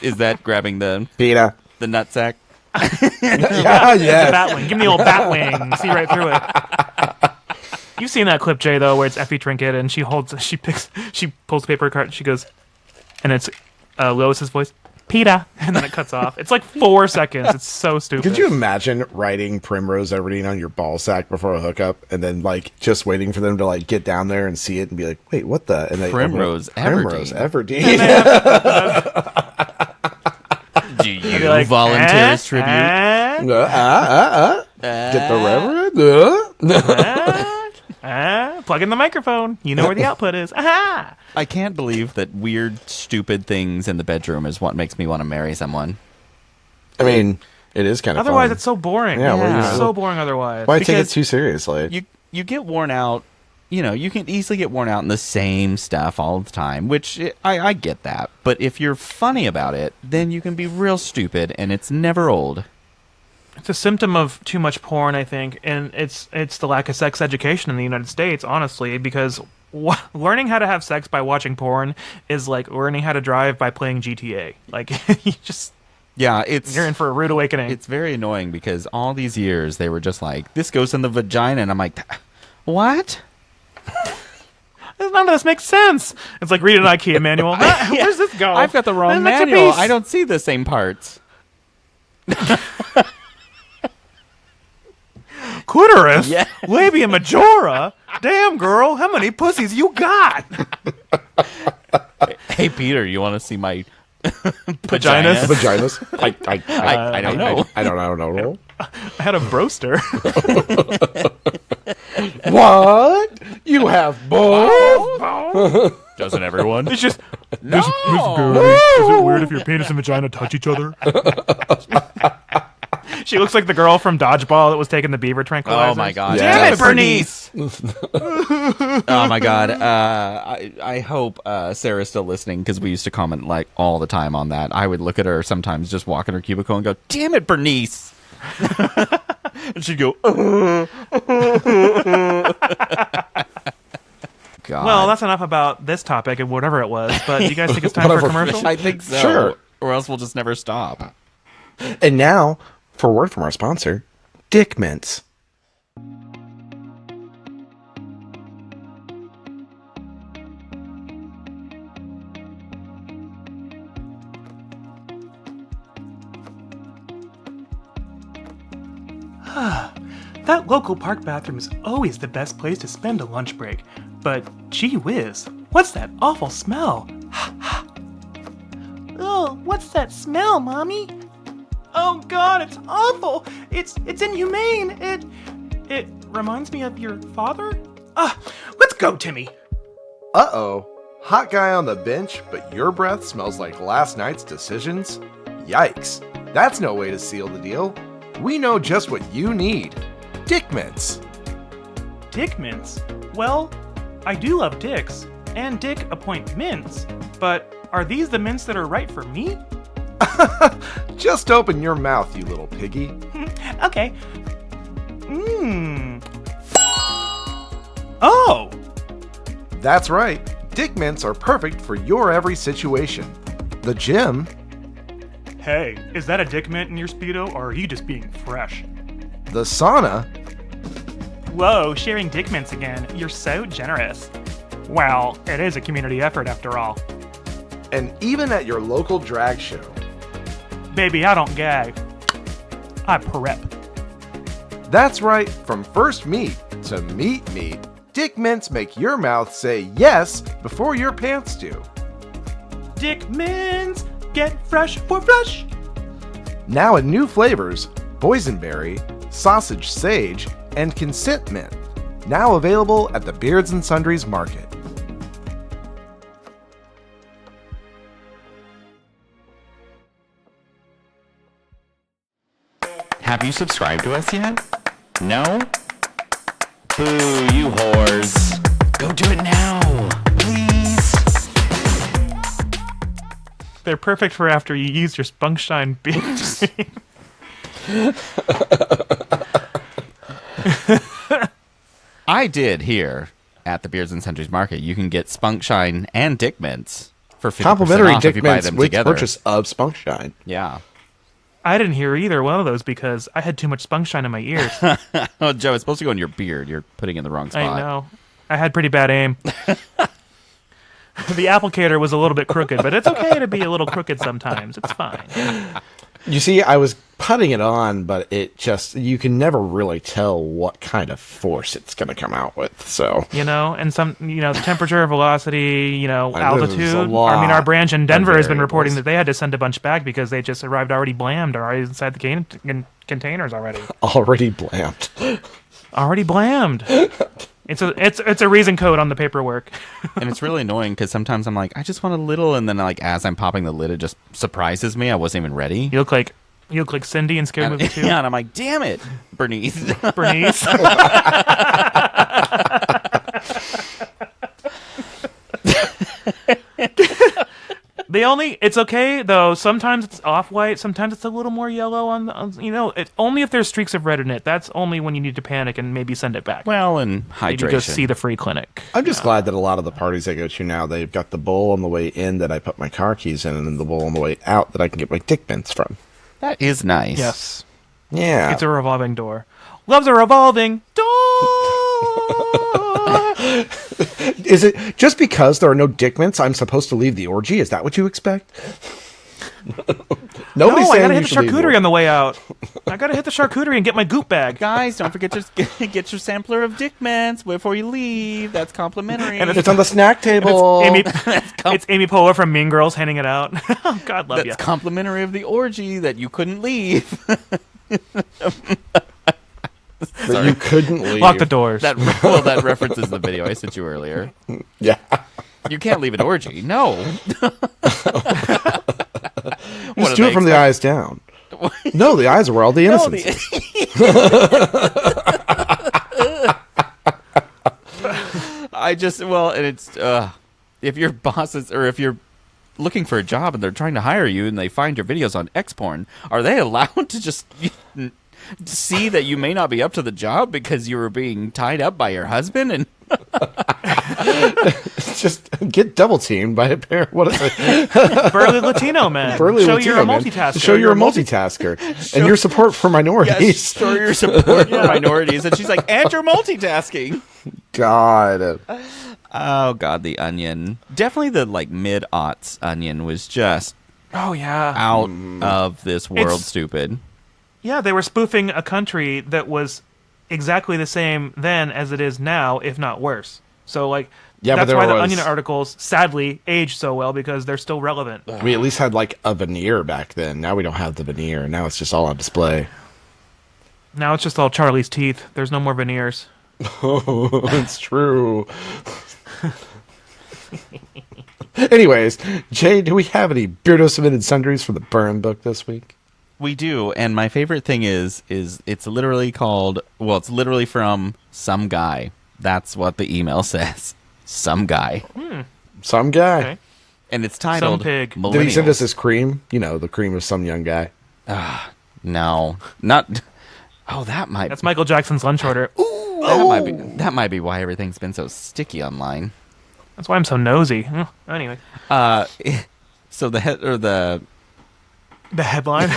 Is that grabbing the Peter. nutsack? Yeah, The yes. bat wing. Give me the old bat wing. See right through it. You've seen that clip, Jay, though, where it's Effie Trinket and she pulls the paper cart and she goes, and it's Lois's voice, Peter, and then it cuts off. It's like 4 seconds. It's so stupid. Could you imagine writing Primrose Everdeen on your ball sack before a hookup and then like just waiting for them to like get down there and see it and be like, wait, what the? And they Primrose Primrose Everdeen. Everdeen. Do you I'd be like, volunteer as tribute? Get the reverend. Plug in the microphone. You know where the output is. Aha! I can't believe that weird, stupid things in the bedroom is what makes me want to marry someone. I mean, it is kind of Otherwise, fun. it's so boring. Yeah, well, It's so boring otherwise. Why take it because too seriously? You get worn out. You know, you can easily get worn out in the same stuff all the time, which I get that. But if you're funny about it, then you can be real stupid, and it's never old. It's a symptom of too much porn, I think, and it's the lack of sex education in the United States, honestly, because learning how to have sex by watching porn is like learning how to drive by playing GTA. Like, you just... Yeah, You're in for a rude awakening. It's very annoying because all these years they were just like, this goes in the vagina, and I'm like, what? None of this makes sense. It's like reading an IKEA manual. Where's this go? I've got the wrong That's a manual. piece. I don't see the same parts. Clitoris? Yeah. Labia majora? Damn, girl, how many pussies you got? Hey, Peter, you want to see my Vaginas? Vaginas? I don't know. I don't know. I had a broaster. What? You have both? Doesn't everyone? It's just... No. Is it weird if your penis and vagina touch each other? She looks like the girl from Dodgeball that was taking the beaver tranquilizer. Oh my god! Damn it, Bernice! Oh my god! I hope Sarah's still listening because we used to comment like all the time on that. I would look at her sometimes just walk in her cubicle and go, "Damn it, Bernice!" And she'd go, God. Well, that's enough about this topic and whatever it was. But you guys think it's time for a commercial? I think so. Sure. Or else we'll just never stop. And now, for a word from our sponsor, Dick Mints. That local park bathroom is always the best place to spend a lunch break. But gee whiz, what's that awful smell? Oh, what's that smell, Mommy? Oh God, it's awful. It's inhumane. It reminds me of your father. Let's go, Timmy. Uh-oh. Hot guy on the bench, but your breath smells like last night's decisions? Yikes. That's no way to seal the deal. We know just what you need. Dick Mints. Dick mints. Well, I do love dicks and dick appointments, but are these the mints that are right for me? Just open your mouth, you little piggy. Okay. Oh! That's right. Dick Mints are perfect for your every situation. The gym, Hey, is that a dick mint in your Speedo, or are you just being fresh? the sauna, Whoa, sharing dick mints again. You're so generous. Well, it is a community effort after all. and even at your local drag show. Baby, I don't gag. I prep. That's right, from first meet to meet, Dick Mints make your mouth say yes before your pants do. Dick mints, get fresh for flush. Now in new flavors, boysenberry, sausage sage, and consent mint. Now available at the Beards Sundries Market. Have you subscribed to us yet? No? Boo, you whores. Go do it now, please. They're perfect for after you use your Spunkshine beard. I did hear at the Beards and Sundries Market, you can get Spunkshine and Dick Mints for 50% Complimentary off if Dick you buy Mints them with together. purchase of Spunkshine. Yeah. I didn't hear either one of those because I had too much Spunkshine in my ears. Oh, Joe, it's supposed to go in your beard. You're putting it in the wrong spot. I know. I had pretty bad aim. The applicator was a little bit crooked, but it's okay to be a little crooked sometimes. It's fine. You see, I was putting it on, but it just, you can never really tell what kind of force it's going to come out with. So, And some, the temperature, velocity, altitude. there's a I mean, lot our branch in Denver of has been reporting variables. that they had to send a bunch back because they just arrived already blammed or already inside the containers already. already blamed. Already blammed. It's a reason code on the paperwork. And it's really annoying because sometimes I'm like, I just want a little, and then like as I'm popping the lid, it just surprises me. I wasn't even ready. You look like Cindy in Scary Movie 2. Yeah, and I'm like, damn it, Bernice. Bernice. It's okay though. Sometimes it's off-white. Sometimes it's a little more yellow it's only if there's streaks of red in it. That's only when you need to panic and maybe send it back. Well, and maybe hydration. go see the free clinic. I'm just glad that a lot of the parties I go to now, they've got the bowl on the way in that I put my car keys in, and then the bowl on the way out that I can get my dick mints from. That is nice. Yes. Yeah. It's a revolving door. Love's a revolving door. Is it just because there are no dick mints I'm supposed to leave the orgy? Is that what you expect? No, I gotta hit the charcuterie on the way out. I gotta hit the charcuterie and get my goop bag. Guys, don't forget to get your sampler of Dick Mints before you leave. That's complimentary. And It's on the snack table. It's Amy Poehler from Mean Girls handing it out. Oh, God love you. That's complimentary of the orgy that you couldn't leave. That you couldn't leave. Lock the doors. That references the video I sent you earlier. Yeah. You can't leave an orgy. No. Just do it from the eyes down. No, the eyes are where all the innocence is. And it's, if your bosses, or if you're looking for a job and they're trying to hire you and they find your videos on Xporn, are they allowed to just see that you may not be up to the job because you were being tied up by your husband? And just get double teamed by a pair. What is it? Burly Latino man. You're a multitasker. Show you're a multitasker. And your support for minorities. Yes, show your support for minorities. And she's like, and you're multitasking. God. Oh, God, the Onion. Definitely the, mid-aughts Onion was just out of this world stupid. Yeah, they were spoofing a country that was exactly the same then as it is now, if not worse. So, that's why the Onion articles, sadly, age so well, because they're still relevant. We at least had, a veneer back then. Now we don't have the veneer. Now it's just all on display. Now it's just all Charlie's teeth. There's no more veneers. Oh, it's true. Anyways, Jay, do we have any Beardo submitted sundries for the burn book this week? We do, and my favorite thing is it's literally from Some Guy. That's what the email says. Some Guy. Some guy. Okay. And it's titled Some pig. Millennials. Did he send us his cream? The cream of some young guy. No. Not... Oh, that might... That's Michael Jackson's lunch order. Ooh, That might be why everything's been so sticky online. That's why I'm so nosy. Anyway. So the headline?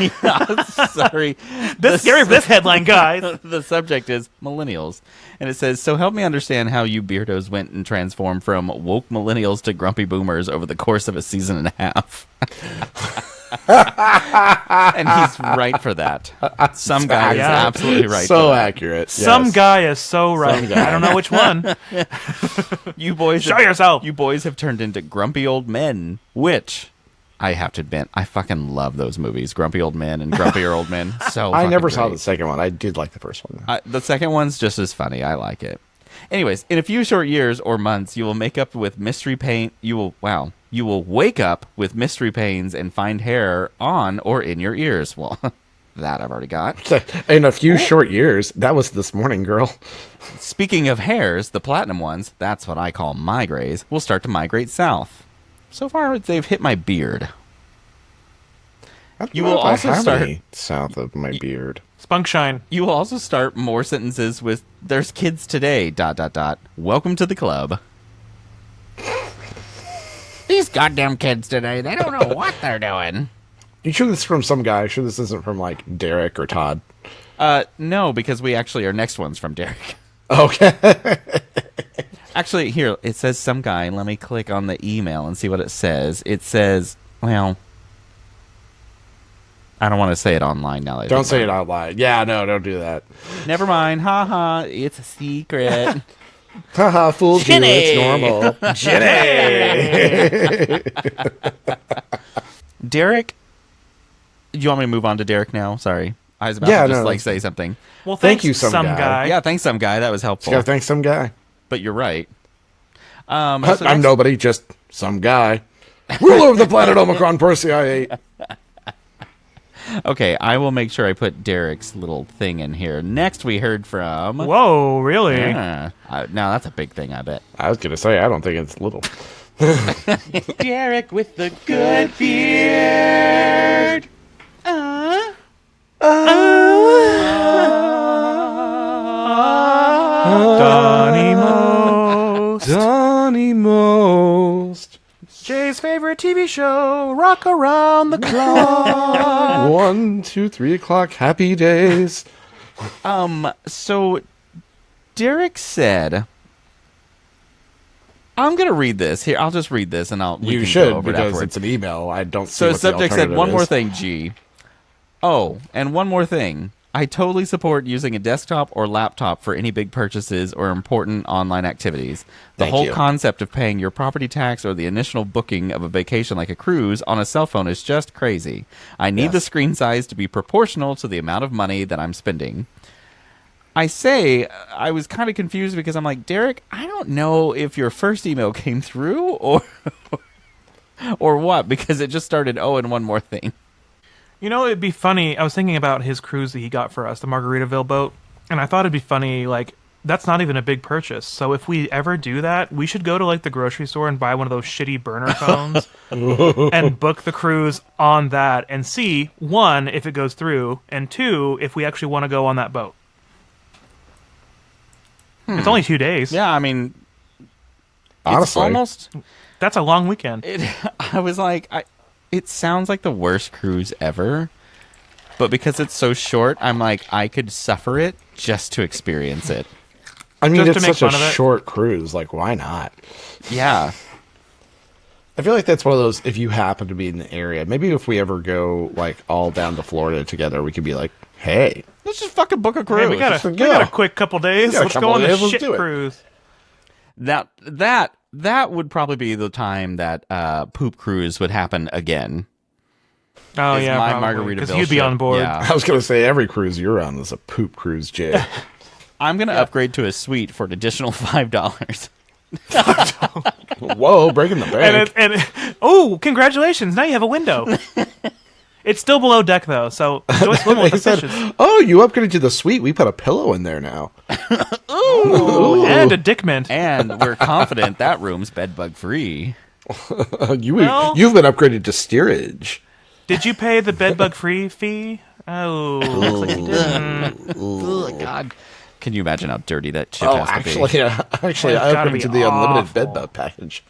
Sorry. This scary for this headline, guys. The subject is millennials. And it says, so help me understand how you beardos went and transformed from woke millennials to grumpy boomers over the course of a season and a half. And he's right for that. Some guy is absolutely right. So accurate. Some guy is so right. I don't know which one. You boys show yourself. You boys have turned into grumpy old men, which I have to admit, I fucking love those movies, Grumpy Old Men and Grumpier Old Men. So I never great. saw the second one. I did like the first one. The second one's just as funny. I like it. Anyways, in a few short years or months, you will make up with mystery pain. You will wake up with mystery pains and find hair on or in your ears. Well, that I've already got. In a few short years. That was this morning, girl. Speaking of hairs, the platinum ones, that's what I call my grays, will start to migrate south. So far, they've hit my beard. You will also start south of my beard. Spunk shine. You will also start more sentences with "There's kids today." ... Welcome to the club. These goddamn kids today, they don't know what they're doing. You sure this is from some guy? Sure this isn't from Derek or Todd? No, because our next one's from Derek. Okay. Actually, here, it says some guy. Let me click on the email and see what it says. It says, well, I don't want to say it online now. That I Don't think say it about out loud. Yeah, no, don't do that. Never mind. Haha. It's a secret. Haha, fooled you. It's normal. Derek, do you want me to move on to Derek now? Sorry. I was about to just say something. Well, Thank thanks, you, some guy. Yeah, thanks, some guy. That was You helpful. gotta thank some guy. But you're right. So I'm next- nobody, just some guy. Ruler of the planet Omicron Persei 8. Okay, I will make sure I put Derek's little thing in here. Next, we heard from... Whoa, really? Yeah. Now, that's a big thing, I bet. I was gonna say, I don't think it's little. Derek with the good beard. Donnie Most. Donnie Most. Jay's favorite TV show, Rock Around the Clock. 1, 2, 3 o'clock, happy days. So Derek said, I'm going to read this. Here, I'll just read this and we You can should, go over it because afterwards. it's an email. I don't see So what the subject said, alternative one more is. thing, G. Oh, and one more thing. I totally support using a desktop or laptop for any big purchases or important online activities. The Thank whole you. concept of paying your property tax or the initial booking of a vacation like a cruise on a cell phone is just crazy. I need the screen size to be proportional to the amount of money that I'm spending. I was kind of confused because I'm like, Derek, I don't know if your first email came through or what, because it just started, and one more thing. You know, it'd be funny. I was thinking about his cruise that he got for us, the Margaritaville boat, and I thought it'd be funny, like, that's not even a big purchase. So if we ever do that, we should go to, like, the grocery store and buy one of those shitty burner phones and book the cruise on that and see, one, if it goes through, and two, if we actually want to go on that boat. It's only 2 days. Yeah, I mean, Honestly. That's a long weekend. I was like, it sounds like the worst cruise ever, but because it's so short, I'm like, I could suffer it just to experience it. I mean, Just it's to make such a fun of it. short cruise. Like, why not? Yeah. I feel like that's one of those, if you happen to be in the area, maybe if we ever go, like, all down to Florida together, we could be like, hey. Let's just fucking book a cruise. Hey, we got a quick couple days. got a Let's couple go on the days, let's shit do it. cruise. That would probably be the time that Poop Cruise would happen again. Oh, Is yeah, my probably. Because Margaritaville you'd be ship. on board. Yeah. I was going to say, every cruise you're on is a poop cruise, Jay. I'm going to upgrade to a suite for an additional $5. Whoa, breaking the bank. Oh, congratulations! Now you have a window. It's still below deck though, so enjoy swimming with They the said, fishes. oh, you upgraded to the suite. We put a pillow in there now. Ooh, and a dick mint. And we're confident that room's bedbug free. You've been upgraded to steerage. Did you pay the bedbug free fee? Oh, looks like you didn't. Oh, God. Can you imagine how dirty that ship Oh, has to be? actually, It's I gotta upgraded be to the unlimited awful. bed bug package.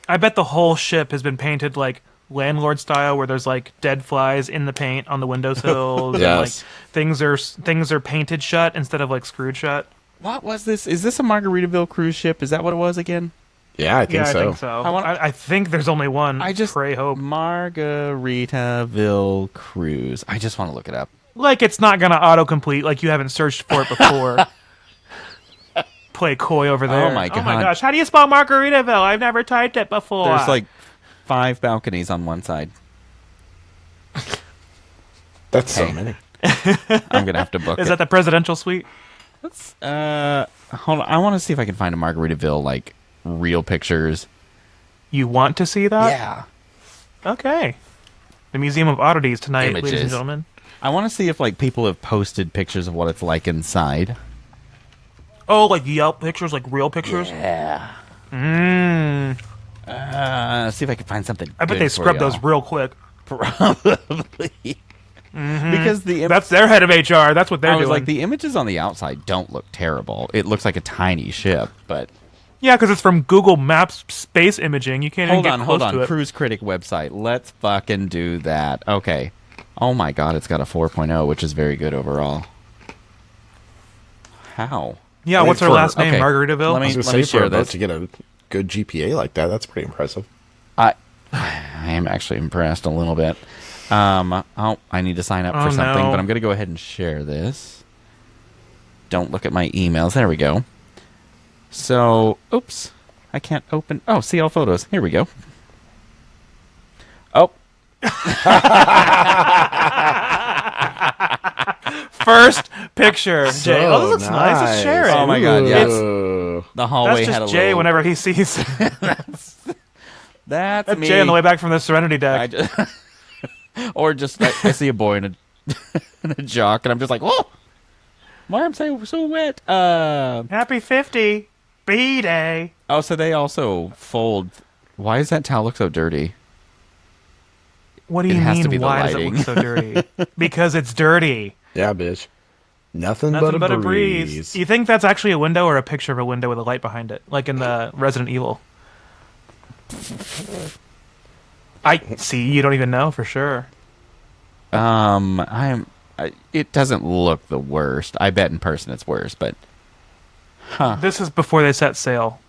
I bet the whole ship has been painted like landlord style, where there's like dead flies in the paint on the windowsills. Yes. And like things are painted shut instead of like screwed shut. What was this? Is this a Margaritaville cruise ship? Is that what it was again? Yeah, I think Yeah, so. I think so. I think there's only one. I just pray hope. Margaritaville cruise. I just want to look it up. Like it's not gonna autocomplete. Like you haven't searched for it before. Play coy over there. Oh my Oh my God. gosh! How do you spell Margaritaville? I've never typed it before. There's like 5 balconies on one side. That's so Hey. many. I'm gonna have to book Is it. that the presidential suite? Hold on. I want to see if I can find a Margaritaville like real pictures. You want to see that? Yeah. Okay. The Museum of Oddities tonight, ladies Images. and gentlemen. I want to see if like people have posted pictures of what it's like inside. Oh, like Yelp pictures, like real pictures. Yeah. See if I can find something. I bet good they for scrubbed y'all. those real quick. Probably. Because the That's their head of HR. That's what they're I was doing. like, the images on the outside don't look terrible. It looks like a tiny ship, but yeah, because it's from Google Maps space imaging. You can't even get hold close to on. it. Cruise Critic website. Let's fucking do that. Okay. Oh my God, it's got a 4.0, which is very good overall. How? Yeah, And what's her for- last name? okay. Margaritaville? Let I me was going to say, for share a boat this. to get a good GPA like that, that's pretty impressive. I am actually impressed a little bit. Oh, I need to sign up for something, no. but I'm going to go ahead and share this. Don't look at my emails. There we go. So, oops. I can't open. Oh, see all photos. Here we go. Oh. First picture, Jay. Oh, this looks nice. Let's share it. Oh my God, yes. Ooh. The hallway That's had a just Jay little... whenever he sees That's me. Jay on the way back from the Serenity deck. I just... or just like, I see a boy in a in a jock, and I'm just like, oh, why am I so wet? Happy 50 B-Day. Oh, so they also fold. Why does that towel look so dirty? What do It you has to mean? be the Why does it lighting. look so dirty? Because it's dirty. Yeah, bitch. Nothing Nothing but a breeze. You think that's actually a window or a picture of a window with a light behind it, like in the Resident Evil? I see. You don't even know for sure. It doesn't look the worst. I bet in person it's worse, but This is before they set sail.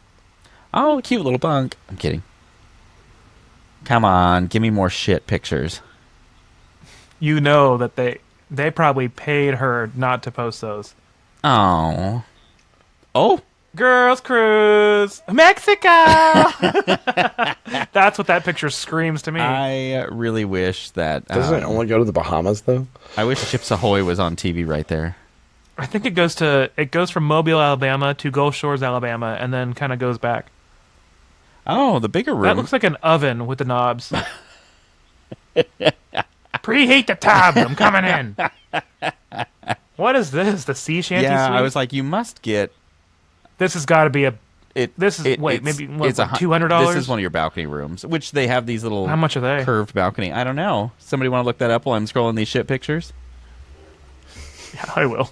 oh, cute little bunk. I'm kidding. Come on, give me more shit pictures. You know that they probably paid her not to post those. Oh. Oh. Girls Cruise Mexico. That's what that picture screams to me. I really wish that. Doesn't it only go to the Bahamas, though? I wish Chips Ahoy was on TV right there. I think it goes from Mobile, Alabama to Gulf Shores, Alabama, and then kind of goes back. Oh, the bigger room. That looks like an oven with the knobs. Preheat the tub. I'm coming in. What is this? The sea shanty yeah, suite? I was like, you must get. This has got to be a. It's maybe what, it's $200. This is one of your balcony rooms, which they have these little. How much are they? Curved balcony. I don't know. Somebody want to look that up while I'm scrolling these shit pictures? Yeah, I will.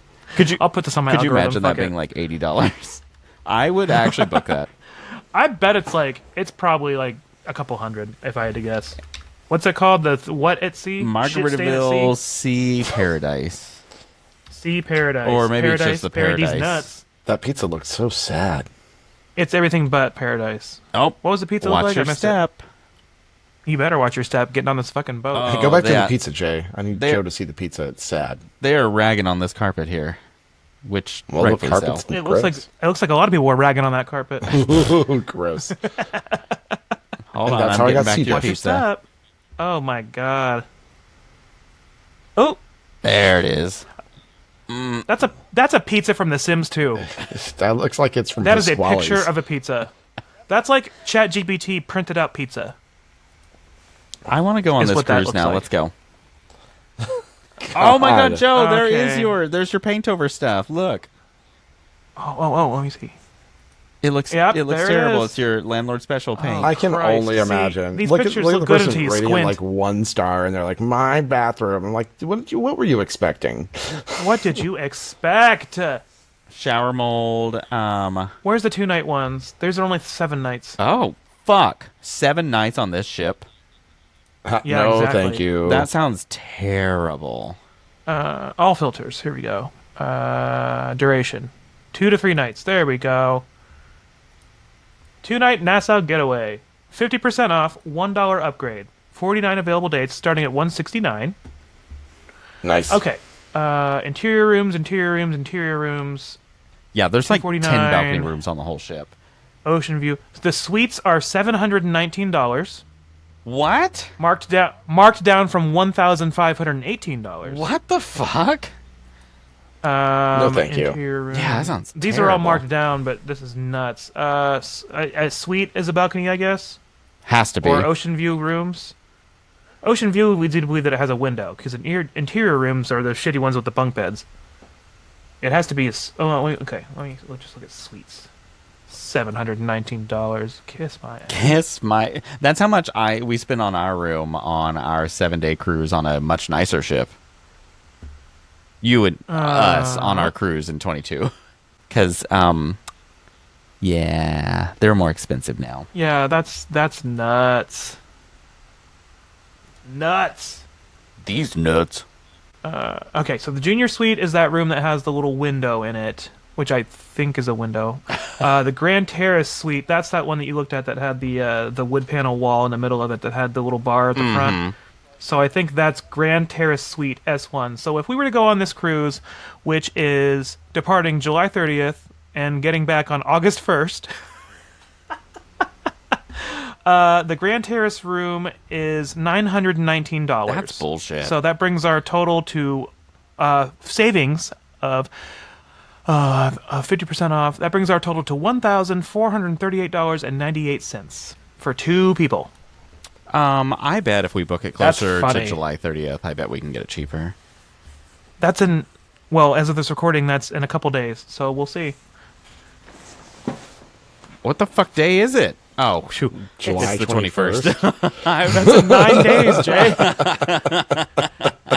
I'll put this on my Could you algorithm. imagine that being like $80? I would actually book that. I bet it's probably like a couple hundred if I had to guess. What's it called? The what at sea? Margaritaville Sea Paradise. Sea Paradise. Or maybe it's Paradise, just the Paradise. Nuts. That pizza looks so sad. It's everything but paradise. Oh, what was the pizza look watch like? your I missed step. It. You better watch your step getting on this fucking boat. Hey, go back to the pizza, Jay. I need Joe to see the pizza. It's sad. They are ragging on this carpet here, which Well, the rightfully carpet's so. It looks like a lot of people were ragging on that carpet. Ooh, gross. Hold on, that's I'm how I getting got back to your Watch your pizza. Step. Oh my god. Oh, there it is. that's a pizza from The Sims 2. That looks like it's from That is a Pasquale's. picture of a pizza. That's like ChatGPT printed out pizza. I want to go on Is this what that cruise looks now. like. Let's go. Oh my God, Joe! There Okay. is there's your paint over stuff. Look, Oh, let me see. it looks Yep, it looks there it terrible. is. It's your landlord special paint. I can Christ. only See, imagine. these look pictures at look the good person until you rating squint. like 1 star, and they're like, "My bathroom." I'm like, "What were you expecting?" What did you expect? Shower mold. Where's the 2-night ones? There's only 7 nights. Oh fuck! 7 nights on this ship. Yeah, no, exactly. thank you. That sounds terrible. All filters. Here we go. Duration. 2 to 3 nights. There we go. 2-night Nassau getaway. 50% off. $1 upgrade. 49 available dates starting at $169. Nice. Okay. Interior rooms. Yeah, there's like 10 $249. balcony rooms on the whole ship. Ocean view. The suites are $719. What? Marked down from $1,518. What the fuck? No, thank you. Interior rooms. Yeah, that sounds These are all terrible. marked down, but this is nuts. A suite is a balcony, I guess, Has to be. or ocean view rooms. Ocean view, we do believe that it has a window because interior rooms are the shitty ones with the bunk beds. It has to be. Let's just look at suites. $719. Kiss my ass. Kiss my. That's how much we spent on our room on our 7-day cruise on a much nicer ship. You and us on our cruise in 22, because yeah, they're more expensive now. Yeah, that's nuts. Nuts. These nuts. Okay, so the junior suite is that room that has the little window in it, which I think is a window. The Grand Terrace suite, that's that one that you looked at that had the wood panel wall in the middle of it that had the little bar at the front. So I think that's Grand Terrace Suite S1. So if we were to go on this cruise, which is departing July 30th and getting back on August 1st, the Grand Terrace room is $919. That's bullshit. So that brings our total to savings of 50% off. That brings our total to $1,438.98 for 2 people. I bet if we book it closer That's to funny. July 30th, I bet we can get it cheaper. That's in, well, as of this recording, that's in a couple days. So we'll see. What the fuck day is it? Oh, shoot. July It's the 21st. 21st. That's in 9 days, Jay.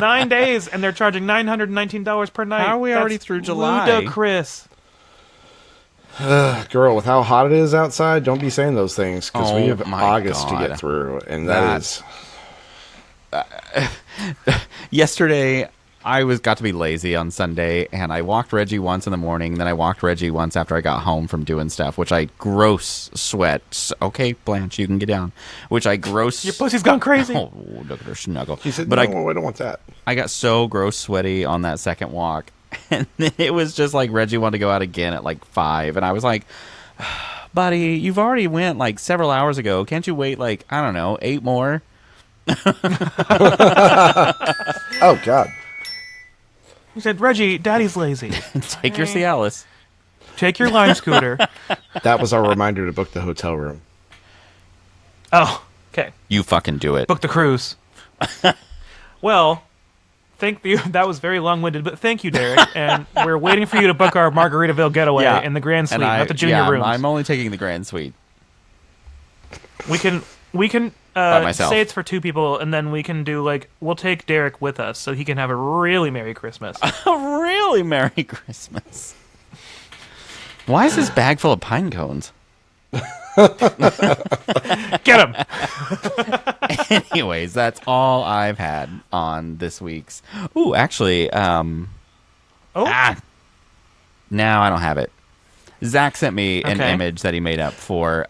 9 days, and they're charging $919 per night. How are we already That's through July? Ludicrous. Girl, with how hot it is outside, don't be saying those things because we Oh have my August to God. get through, and that is Yesterday, I got to be lazy on Sunday, and I walked Reggie once in the morning, then I walked Reggie once after I got home from doing stuff, which I gross sweat. Okay, Blanche, you can get down. Which I gross... Your pussy's gone crazy. Oh, look at her snuggle. He said, but no, I don't want that. I got so gross sweaty on that second walk, and then it was just like Reggie wanted to go out again at like 5, and I was like, buddy, you've already went like several hours ago. Can't you wait like, I don't know, 8 more? Oh, God. He said, Reggie, Daddy's lazy. Take your Cialis. Take your Lime scooter. That was our reminder to book the hotel room. Oh, okay. You fucking do it. Book the cruise. Well, thank you. That was very long-winded, but thank you, Derek. And we're waiting for you to book our Margaritaville getaway in the Grand Suite, not the junior rooms. I'm only taking the Grand Suite. We can myself. say it's for 2 people, and then we can do like we'll take Derek with us so he can have a really Merry Christmas. A really Merry Christmas. Why is this bag full of pine cones? Get him. Anyways, that's all I've had on this week's. Ooh, actually, no, I don't have it. Zach sent me an Okay. image that he made up for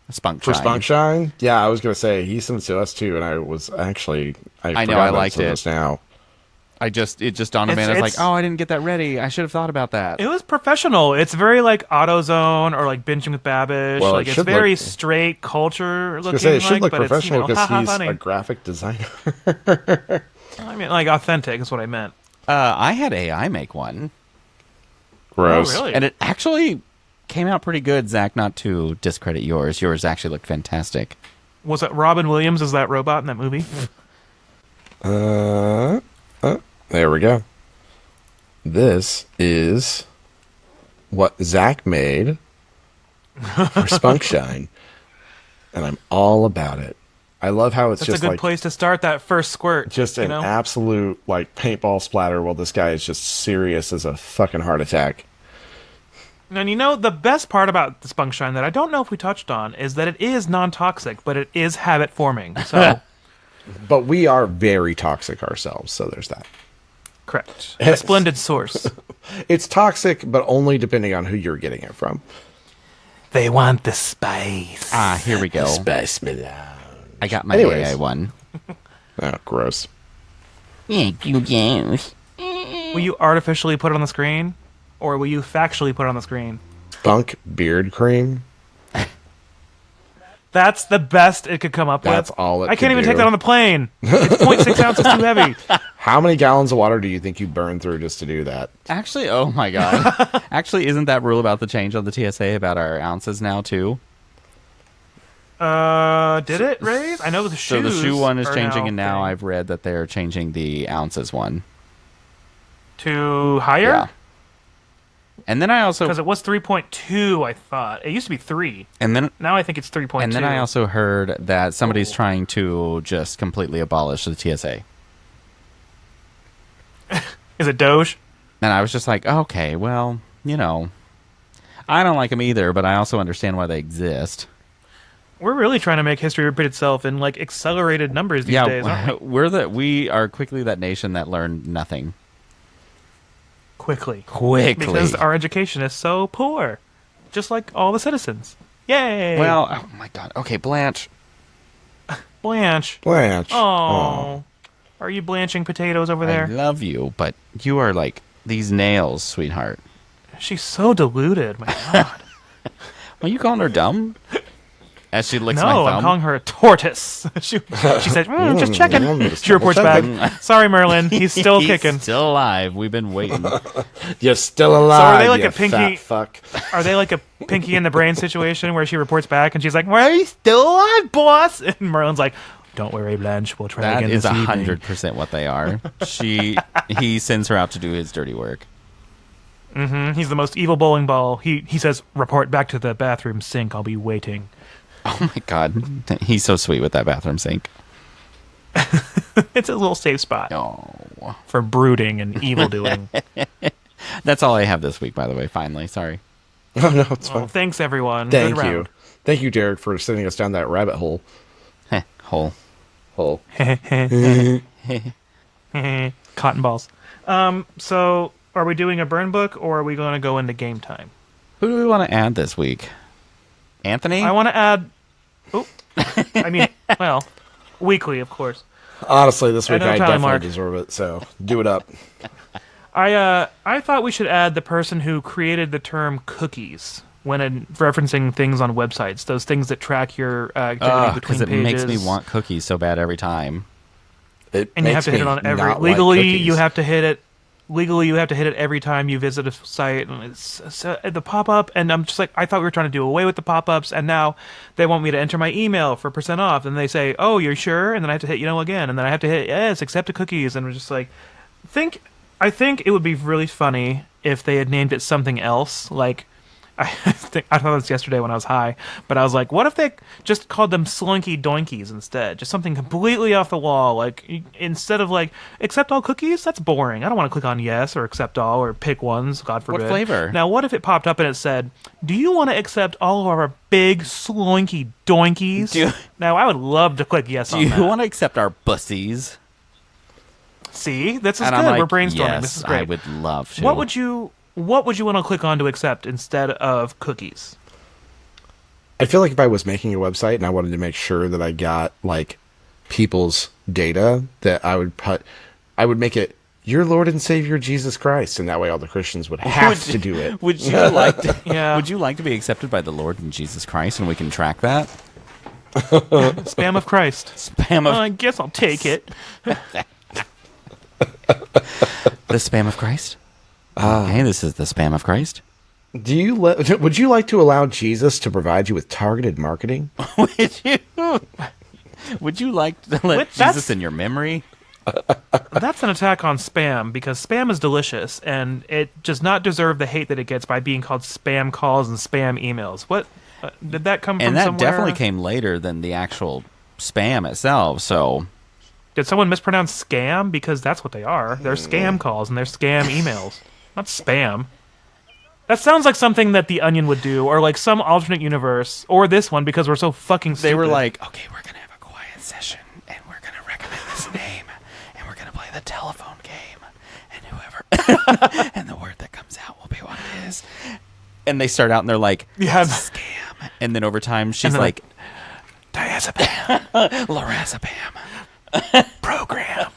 Spunk For Shine. Spunk Shine? Yeah, I was going to say, he sent it to us too, and I was actually... I know, forgot I about liked some of it. this now. It just dawned on me, and I was like, It's- oh, I didn't get that ready. I should have thought about that. It was professional. It's very like AutoZone or like Binging with Babish. Well, like it it's should very look- straight culture I was looking. going to say, it should look but it's, professional because haha, he's funny. a graphic designer. I mean, like authentic is what I meant. I had AI make one, Gross. Oh, really? and it actually came out pretty good, Zach, not to discredit yours. Yours actually looked fantastic. Was it Robin Williams as that robot in that movie? There we go. This is what Zach made for Spunk Shine, and I'm all about it. I love how it's That's just a good like place to start that first squirt. just an you know? absolute like paintball splatter while this guy is just serious as a fucking heart attack. And you know, the best part about the Spunk Shine that I don't know if we touched on is that it is non-toxic, but it is habit forming. So, But we are very toxic ourselves, so there's that. correct. A splendid source. It's toxic, but only depending on who you're getting it from. They want the spice. Ah, here we go. Space Milan. I got my Anyways. AI one. Oh, gross. Thank you, James. Will you artificially put it on the screen? Or will you factually put it on the screen? Spunk beard cream. That's the best it could come up That's with. all it I could can't even do. take that on the plane. It's 0.6 ounces too heavy. How many gallons of water do you think you burn through just to do that? Actually, oh my god. Actually, isn't that rule about the change on the TSA about our ounces now too? Did it raise? I know the shoes. So the shoe one is are changing, and now thing. I've read that they're changing the ounces one. To higher? Yeah. And then I also, Because it was 3.2, I thought. It used to be 3. and then Now I think it's 3.2. and then I also heard that somebody's trying to just completely abolish the TSA. Is it Doge? And I was just like, okay, well, you know, I don't like them either, but I also understand why they exist. We're really trying to make history repeat itself in like accelerated numbers these days, aren't we? we are quickly that nation that learned nothing. Quickly. Quickly. Because our education is so poor. Just like all the citizens. Yay! Well, oh my god. Okay, Blanche. Blanche. Blanche. Oh. Are you blanching potatoes over I there? love you, but you are like these nails, sweetheart. She's so deluded. My God. Are you calling her dumb? As she licks my No, thumb. I'm calling her a tortoise. she said, just checking. She reports back. Sorry, Merlin. He's still kicking. He's still alive. We've been waiting. You're still So alive. are they like you a pinky? fat fuck. Are they like a pinky in the brain situation where she reports back and she's like, "Well, he's still alive, boss?" And Merlin's like, "Don't worry, Blanche. We'll try That again is this evening." 100% what they are. He sends her out to do his dirty work. He's the most evil bowling ball. He says, "Report back to the bathroom sink. I'll be waiting." Oh my God, he's so sweet with that bathroom sink. It's a little safe spot Oh, for brooding and evil doing. that's all I have this week, by the way. Finally, sorry. Oh, no, it's Well, fine. thanks everyone. Thank Good you. round. Thank you, Derek, for sending us down that rabbit hole. Hole. Hole. Cotton balls. So are we doing a burn book or are we going to go into game time? Who do we want to add this week? Anthony? I want to add. Oh, I mean, well, weekly, of course. Honestly, this week know, I Tally definitely Mark. deserve it, so do it up. I thought we should add the person who created the term cookies when referencing things on websites. Those things that track your activity between Because it pages. makes me want cookies so bad every time. It And you have makes to hit it me on every. not like Legally, cookies. you have to hit it. Legally, you have to hit it every time you visit a site, and it's the pop-up. And I'm just like, I thought we were trying to do away with the pop-ups, and now they want me to enter my email for % off. And they say, "Oh, you're sure?" And then I have to hit again, and then I have to hit yes, accept the cookies, and we're just like, I think it would be really funny if they had named it something else, like. I thought this yesterday when I was high, but I was like, what if they just called them Slunky Doinkies instead? Just something completely off the wall. Like, instead of like, accept all cookies? That's boring. I don't want to click on yes or accept all or pick ones, God forbid. flavor? Now, what if it popped up and it said, do you want to accept all of our big Slunky Doinkies? Now, I would love to click yes Do on you that. want to accept our bussies? See? This is And good. I'm like, We're brainstorming. yes, This is great. I would love to. What would you want to click on to accept instead of cookies? I feel like if I was making a website and I wanted to make sure that I got like people's data, that I would make it your Lord and Savior Jesus Christ, and that way all the Christians would have to do it. Would you like to? Yeah. Would you like to be accepted by the Lord and Jesus Christ, and we can track that? Spam of Christ. Spam of I guess I'll take it. the spam of Christ. Hey, this is the spam of Christ. Would you like to allow Jesus to provide you with targeted marketing? Would you like to let That's- Jesus in your memory? That's an attack on spam because spam is delicious and it does not deserve the hate that it gets by being called spam calls and spam emails. What did that come from? And that somewhere? definitely came later than the actual spam itself. So Did someone mispronounce scam? Because that's what they are. They're scam calls and they're scam emails, not spam. That sounds like something that The Onion would do, or like some alternate universe, or this one because we're so fucking stupid. they were like, okay, we're going to have a quiet session, and we're going to recommend this name, and we're going to play the telephone game, and whoever, and the word that comes out will be what it is. And they start out, and they're like, Yeah. scam. And then over time, she's then like, diazepam lorazepam. program.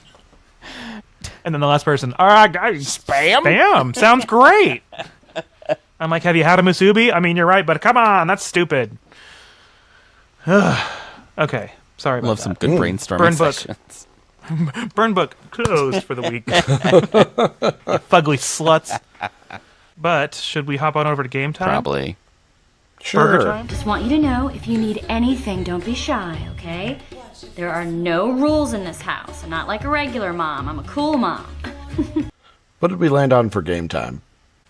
And then the last person, all right, guys, Spam? Spam sounds great. I'm like, have you had a musubi? I mean, you're right, but come on, that's stupid. Okay, sorry about Love that. some good brainstorming Burn book. sessions. Burn book closed for the week. You fugly sluts. But should we hop on over to game time? Probably. Burger time? Just want you to know, if you need anything, don't be shy, okay? There are no rules in this house. I'm not like a regular mom. I'm a cool mom. What did we land on for game time?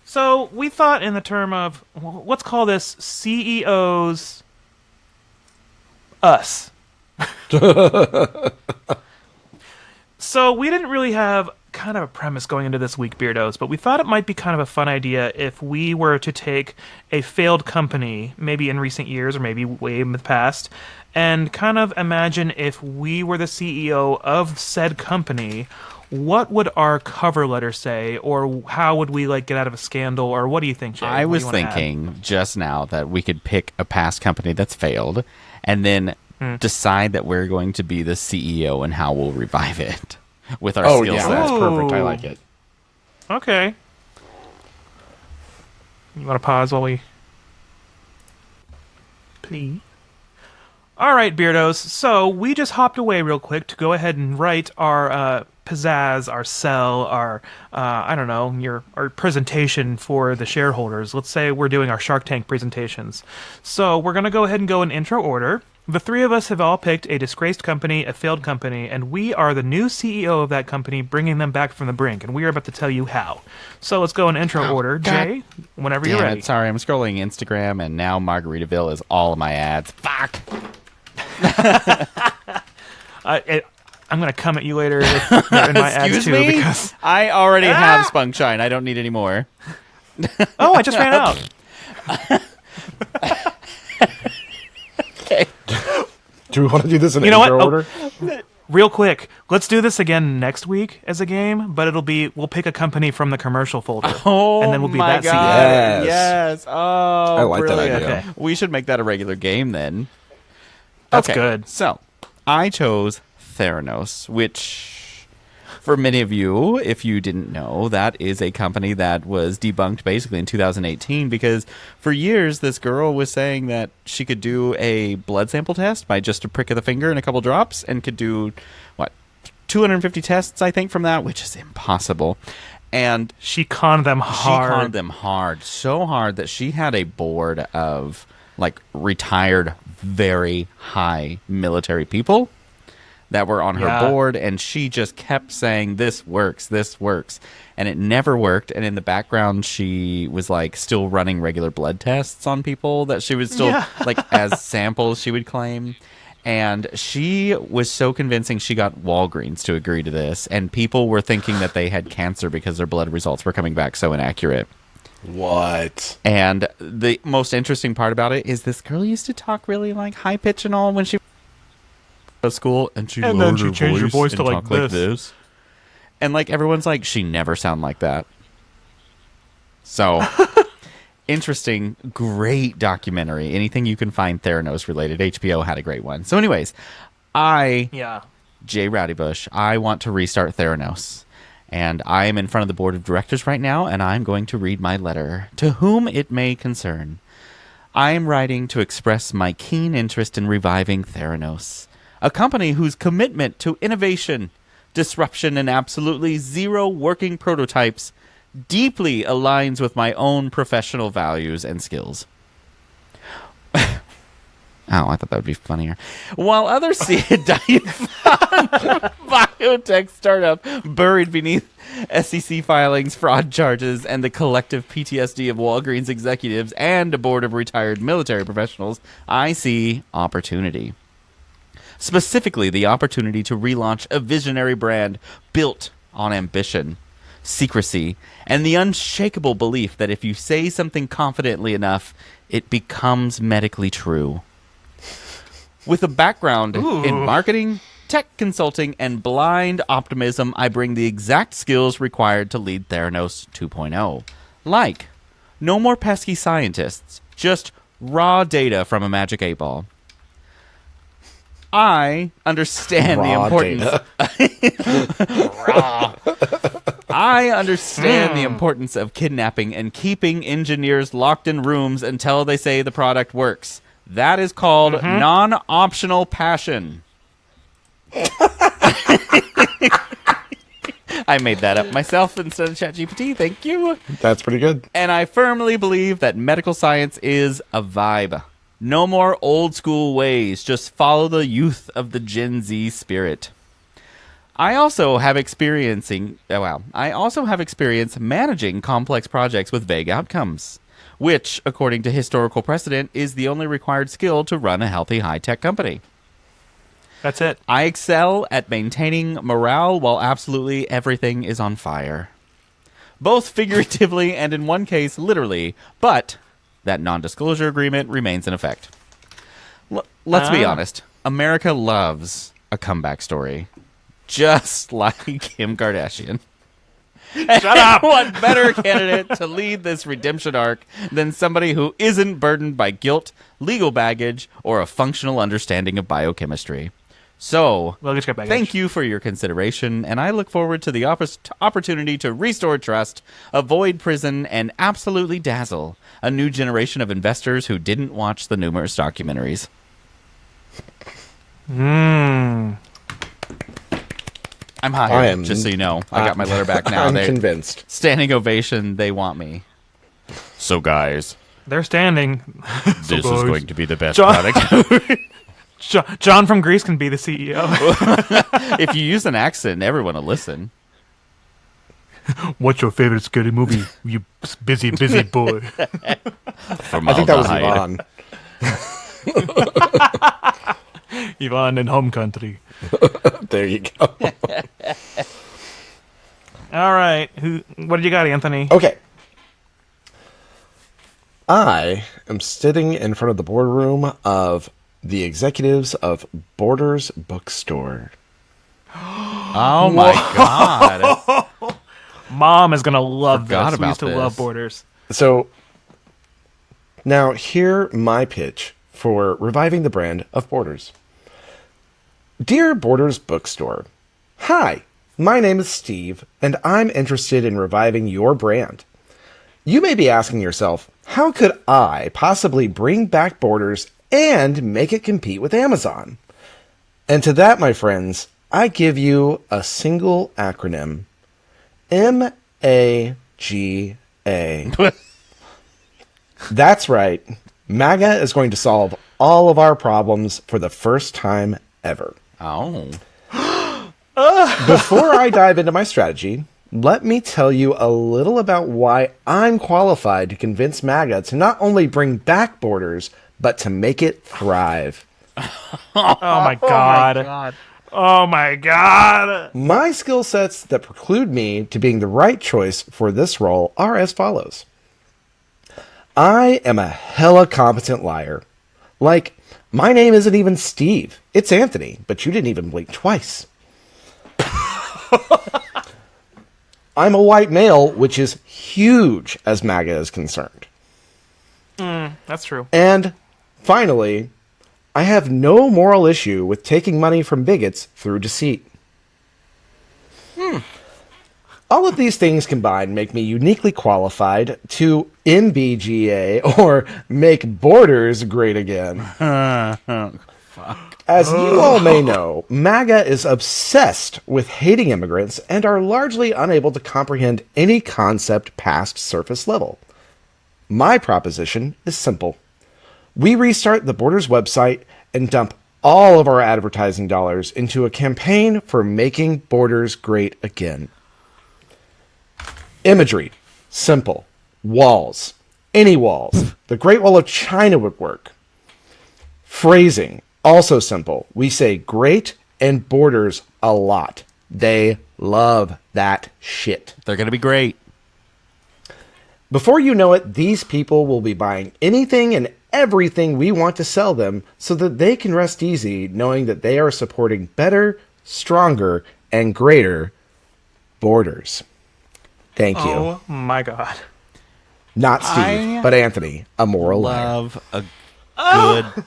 So we thought in the term of, let's call this CEOs us. So we didn't really have kind of a premise going into this week, Beardos, but we thought it might be kind of a fun idea if we were to take a failed company, maybe in recent years or maybe way in the past, and kind of imagine if we were the CEO of said company, what would our cover letter say, or how would we like get out of a scandal, or what do you think, Jay? I What do was you wanna add? thinking just now that we could pick a past company that's failed and then decide that we're going to be the CEO and how we'll revive it with our Oh skill yeah, set. that's perfect. I Ooh. like it. Okay. You want to pause while we... Please. All right, Beardos. So we just hopped away real quick to go ahead and write our pizzazz, our sell, our I don't know, our presentation for the shareholders. Let's say we're doing our Shark Tank presentations. So we're gonna go ahead and go in intro order. The three of us have all picked a disgraced company, a failed company, and we are the new CEO of that company, bringing them back from the brink. And we are about to tell you how. So let's go in intro order. God Jay, whenever you're Damn ready. it, sorry, I'm scrolling Instagram and now Margaritaville is all of my ads. Fuck! I'm gonna come at you later with, in my ads Excuse too me? because I already have Spunk Shine. I don't need any more. oh, I just ran out. Okay. Do we want to do this in You know intro what? Oh. order? Real quick, let's do this again next week as a game, but we'll pick a company from the commercial folder, Oh, and then we'll be my that God. CEO. Yes. Yes. Oh, I like that brilliant. idea. Okay. We should make that a regular game then. That's Okay, good. So, I chose Theranos, which, for many of you, if you didn't know, that is a company that was debunked basically in 2018 because for years this girl was saying that she could do a blood sample test by just a prick of the finger and a couple drops and could do, 250 tests, I think, from that, which is impossible. And She conned them hard. she conned them hard, so hard that she had a board of retired, very high military people that were on her Yeah. board, and she just kept saying, this works, and it never worked. And in the background, she was still running regular blood tests on people that she was still Yeah. as samples, she would claim. And she was so convincing, she got Walgreens to agree to this, and people were thinking that they had cancer because their blood results were coming back so inaccurate. What? And the most interesting part about it is this girl used to talk really high pitch and all when she was at school, and And then lowered she her changed her voice to talk this. And everyone's like, she never sound like that. So interesting, great documentary. Anything you can find Theranos related. HBO had a great one. So anyways, Yeah. Jay Rowdybush, I want to restart Theranos. And I am in front of the board of directors right now, and I'm going to read my letter, to whom it may concern. I am writing to express my keen interest in reviving Theranos, a company whose commitment to innovation, disruption, and absolutely zero working prototypes deeply aligns with my own professional values and skills. Oh, I thought that would be funnier. While others see a biotech startup buried beneath SEC filings, fraud charges, and the collective PTSD of Walgreens executives and a board of retired military professionals, I see opportunity. Specifically, the opportunity to relaunch a visionary brand built on ambition, secrecy, and the unshakable belief that if you say something confidently enough, it becomes medically true. With a background in marketing, tech consulting, and blind optimism, I bring the exact skills required to lead Theranos 2.0. Like, no more pesky scientists, just raw data from a magic 8-ball. I understand the importance. I understand the importance of kidnapping and keeping engineers locked in rooms until they say the product works. That is called non-optional passion. I made that up myself instead of ChatGPT. Thank you. That's pretty good. And I firmly believe that medical science is a vibe. No more old school ways. Just follow the youth of the Gen Z spirit. I also have experience managing complex projects with vague outcomes, which, according to historical precedent, is the only required skill to run a healthy high-tech company. That's it. I excel at maintaining morale while absolutely everything is on fire. Both figuratively and in one case, literally, but that non-disclosure agreement remains in effect. Let's be honest. America loves a comeback story. Just like Kim Kardashian. Shut up! What better candidate to lead this redemption arc than somebody who isn't burdened by guilt, legal baggage, or a functional understanding of biochemistry? So, thank you for your consideration, and I look forward to the opportunity to restore trust, avoid prison, and absolutely dazzle a new generation of investors who didn't watch the numerous documentaries. Hmm. I'm hired, just so you know. I got my letter back now. I'm convinced. Standing ovation, they want me. So, guys. They're standing. This is going to be the best John- product. John from Greece can be the CEO. If you use an accent, everyone will listen. What's your favorite scary movie, you busy boy? I think that was Yvonne. Yvonne in Home Country. There you go. All right. What did you got, Anthony? Okay. I am sitting in front of the boardroom of the executives of Borders Bookstore. Oh my God. Mom is going to love Forgot this. We used to about love this. Borders. So, now hear my pitch for reviving the brand of Borders. Dear Borders Bookstore, hi, my name is Steve, and I'm interested in reviving your brand. You may be asking yourself, how could I possibly bring back Borders and make it compete with Amazon? And to that, my friends, I give you a single acronym. MAGA. That's right. MAGA is going to solve all of our problems for the first time ever. Oh. Before I dive into my strategy, let me tell you a little about why I'm qualified to convince MAGA to not only bring back Borders, but to make it thrive. Oh my God. Oh my God. My skill sets that preclude me to being the right choice for this role are as follows. I am a hella competent liar. Like, my name isn't even Steve. It's Anthony, but you didn't even blink twice. I'm a white male, which is huge as MAGA is concerned. That's true. And finally, I have no moral issue with taking money from bigots through deceit. All of these things combined make me uniquely qualified to MBGA, or make Borders great again. As you all may know, MAGA is obsessed with hating immigrants and are largely unable to comprehend any concept past surface level. My proposition is simple. We restart the Borders website and dump all of our advertising dollars into a campaign for making Borders great again. Imagery. Simple. Walls. Any walls. The Great Wall of China would work. Phrasing. Also simple. We say great and Borders a lot. They love that shit. They're going to be great. Before you know it, these people will be buying anything and everything we want to sell them so that they can rest easy knowing that they are supporting better, stronger, and greater Borders. Thank you. Oh my God. Not Steve, but Anthony, a moral liar. Love a good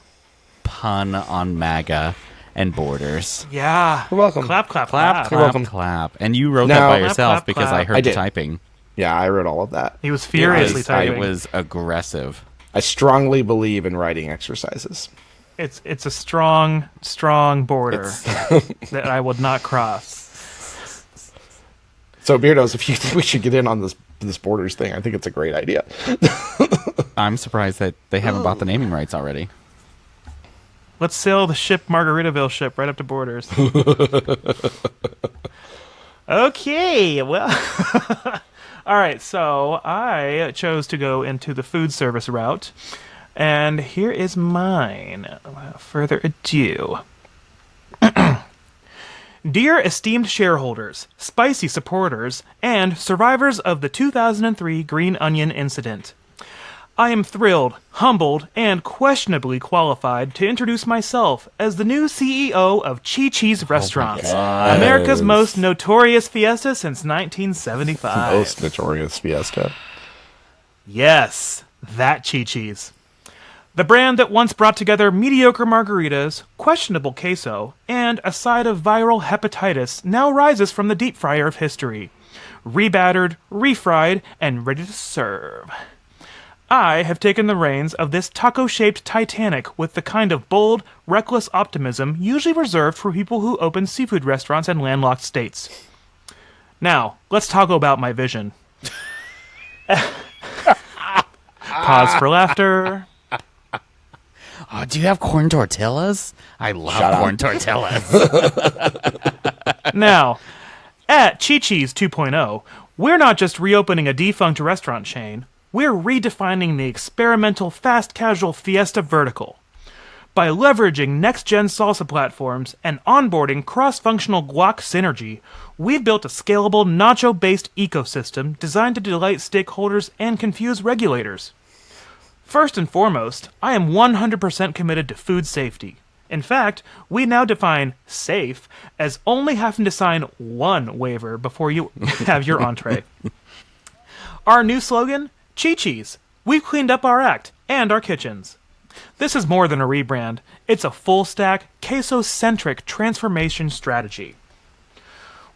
pun on MAGA and Borders. Yeah. You're welcome. Clap, clap, Clap, clap. clap, welcome. clap. And you wrote Now- that by Clap, yourself clap, because clap. I heard I the did. typing. Yeah, I wrote all of that. He was furiously typing. It was aggressive. I strongly believe in writing exercises. It's a strong border that I would not cross. So, Beardos, if you think we should get in on this Borders thing, I think it's a great idea. I'm surprised that they haven't bought the naming rights already. Let's sail the ship, Margaritaville ship, right up to Borders. Okay, well. All right, so I chose to go into the food service route, and here is mine. Without further ado. Dear esteemed shareholders, spicy supporters, and survivors of the 2003 Green Onion incident, I am thrilled, humbled, and questionably qualified to introduce myself as the new CEO of Chi-Chi's Restaurants, America's most notorious fiesta since 1975. Most notorious fiesta. Yes, that Chi-Chi's. The brand that once brought together mediocre margaritas, questionable queso, and a side of viral hepatitis now rises from the deep fryer of history. Rebattered, refried, and ready to serve. I have taken the reins of this taco-shaped Titanic with the kind of bold, reckless optimism usually reserved for people who open seafood restaurants in landlocked states. Now, let's talk about my vision. Pause for laughter. Oh, do you have corn tortillas? I love corn tortillas. Now, at Chi-Chi's 2.0, we're not just reopening a defunct restaurant chain, we're redefining the experimental fast casual fiesta vertical. By leveraging next-gen salsa platforms and onboarding cross-functional guac synergy, we've built a scalable nacho-based ecosystem designed to delight stakeholders and confuse regulators. First and foremost, I am 100% committed to food safety. In fact, we now define safe as only having to sign one waiver before you have your entree. Our new slogan? Chi-Chi's. We've cleaned up our act and our kitchens. This is more than a rebrand. It's a full-stack, queso-centric transformation strategy.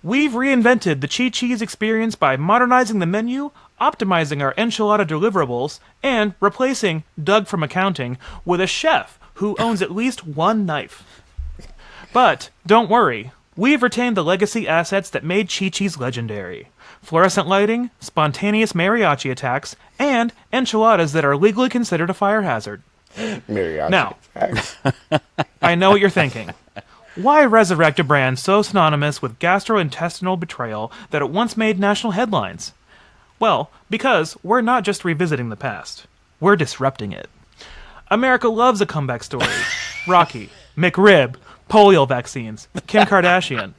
We've reinvented the Chi-Chi's experience by modernizing the menu, optimizing our enchilada deliverables, and replacing Doug from accounting with a chef who owns at least one knife. But don't worry, we've retained the legacy assets that made Chi-Chi's legendary. Fluorescent lighting, spontaneous mariachi attacks, and enchiladas that are legally considered a fire hazard. Mariachi. Now, I know what you're thinking. Why resurrect a brand so synonymous with gastrointestinal betrayal that it once made national headlines? Well, because we're not just revisiting the past. We're disrupting it. America loves a comeback story. Rocky, McRib, polio vaccines, Kim Kardashian.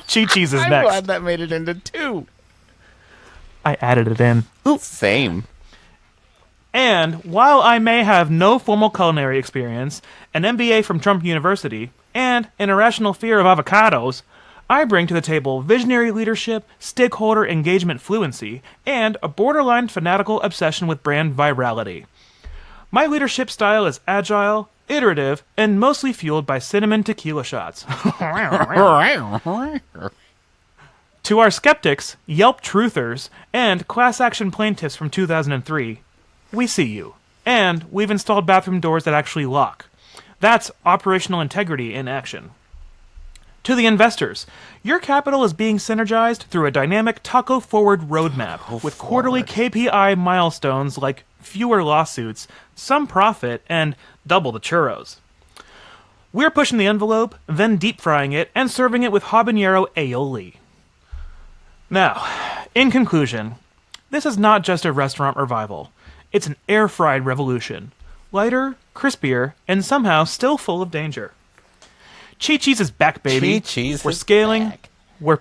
Chi-Chi's is I'm next. glad that made it into 2. I added it in. Same. And while I may have no formal culinary experience, an MBA from Trump University, and an irrational fear of avocados, I bring to the table visionary leadership, stakeholder engagement fluency, and a borderline fanatical obsession with brand virality. My leadership style is agile, iterative, and mostly fueled by cinnamon tequila shots. To our skeptics, Yelp truthers, and class action plaintiffs from 2003, we see you. And we've installed bathroom doors that actually lock. That's operational integrity in action. To the investors, your capital is being synergized through a dynamic taco-forward roadmap with quarterly KPI milestones like fewer lawsuits, some profit, and double the churros. We're pushing the envelope, then deep frying it, and serving it with habanero aioli. Now, in conclusion, this is not just a restaurant revival. It's an air-fried revolution. Lighter, crispier, and somehow still full of danger. Chi-Chi's is back, baby. Chi-Chi's We're is scaling. back. We're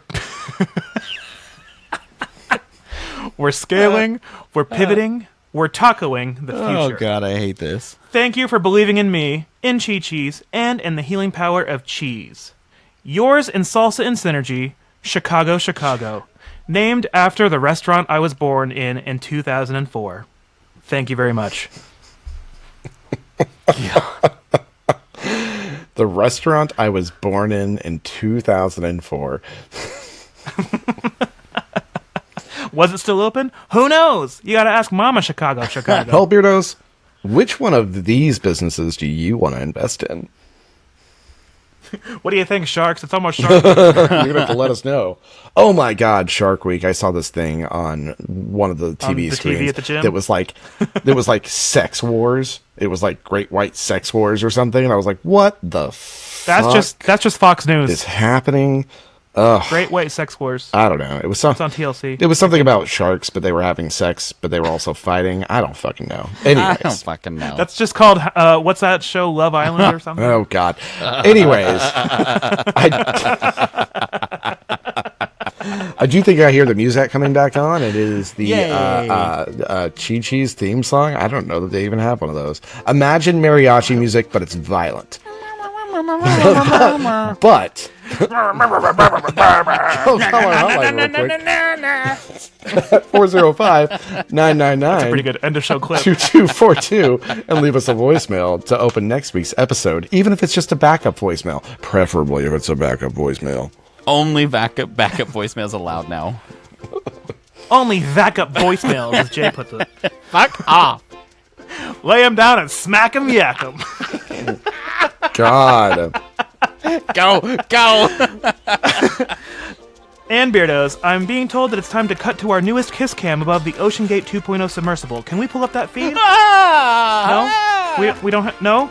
we're scaling. We're pivoting. We're tacoing the future. Oh, God, I hate this. Thank you for believing in me, in Chi-Chi's, and in the healing power of cheese. Yours in salsa and synergy, Chicago, Chicago. Named after the restaurant I was born in 2004. Thank you very much. The restaurant I was born in 2004. Was it still open? Who knows? You gotta ask Mama Chicago, Chicago. Well, Beardos, which one of these businesses do you want to invest in? What do you think, Sharks? It's almost Shark Week. You're going to have to let us know. Oh my God, Shark Week. I saw this thing on one of the TV the screens TV at the gym? that was like, sex wars. It was like Great White Sex Wars or something. And I was like, what the That's just Fox News. is happening? Great White Sex Wars. I don't know. It was It's on TLC. It was something about sharks, but they were having sex, but they were also fighting. I don't fucking know. Anyways. I don't fucking know. That's just called what's that show? Love Island or something? Oh God. Anyways, I I do think I hear the music coming back on. It is the Yay. Chi-Chi's theme song. I don't know that they even have one of those. Imagine mariachi music, but it's violent. But at 405-999. That's a pretty good end of show clip. 2242 and leave us a voicemail to open next week's episode, even if it's just a backup voicemail, preferably if it's a backup voicemail. Only backup voicemails allowed now. Only backup voicemails, as Jay puts it. Fuck off. Lay him down and smack him, yak him. God. Go. And Beardos, I'm being told that it's time to cut to our newest kiss cam above the OceanGate 2.0 submersible. Can we pull up that feed? No? We don't no?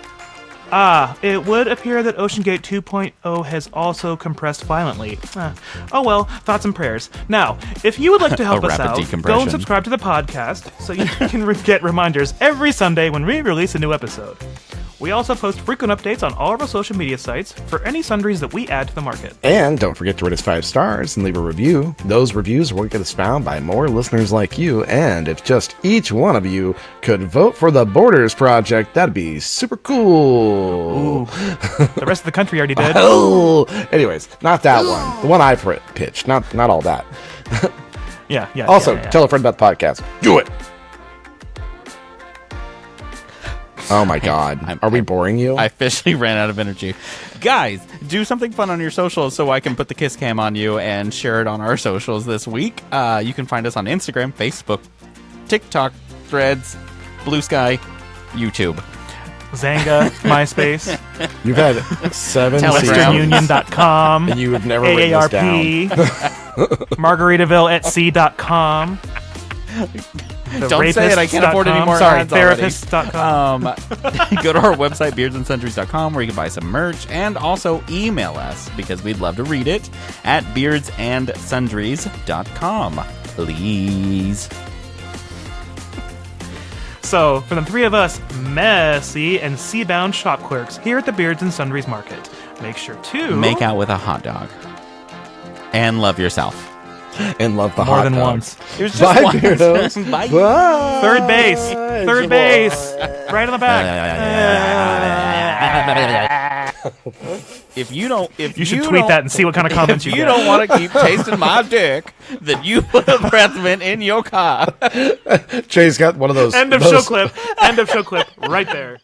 It would appear that OceanGate 2.0 has also compressed violently. Oh well, thoughts and prayers. Now, if you would like to help A us rapid out, go decompression. and subscribe to the podcast so you can get reminders every Sunday when we release a new episode. We also post frequent updates on all of our social media sites for any sundries that we add to the market. And don't forget to rate us 5 stars and leave a review. Those reviews will get us found by more listeners like you. And if just each one of you could vote for the Borders Project, that'd be super cool. Ooh. The rest of the country already did. Oh, anyways, not that one. The one I pitched. Not all that. Yeah. Also, yeah. tell a friend about the podcast. Do it. Oh my God. Are we boring you? I officially ran out of energy. Guys, do something fun on your socials so I can put the kiss cam on you and share it on our socials this week. You can find us on Instagram, Facebook, TikTok, Threads, Blue Sky, YouTube. Zanga, MySpace, You've had 7 Telegram. seasons, WesternUnion.com, and you have never written this down. AARP, Margaritaville@sea.com. Don't say it, I can't afford any more Sorry, ads already. therapist.com. Go to our website, beardsandsundries.com, where you can buy some merch, and also email us, because we'd love to read it, at beardsandsundries.com. Please. So, for the three of us, messy and sea-bound shop clerks here at the Beards and Sundries Market, make sure to... Make out with a hot dog. And love yourself. And love the more hot than dog. once. It was just Bye, once. Beardos. Bye. Bye. Third base. Right on the back. If you don't, You should tweet that and see what kind of comments if you you get. don't want to keep tasting my dick, then you put a breath mint in your car. Jay's got one of those. End of show clip. End of show clip. Right there.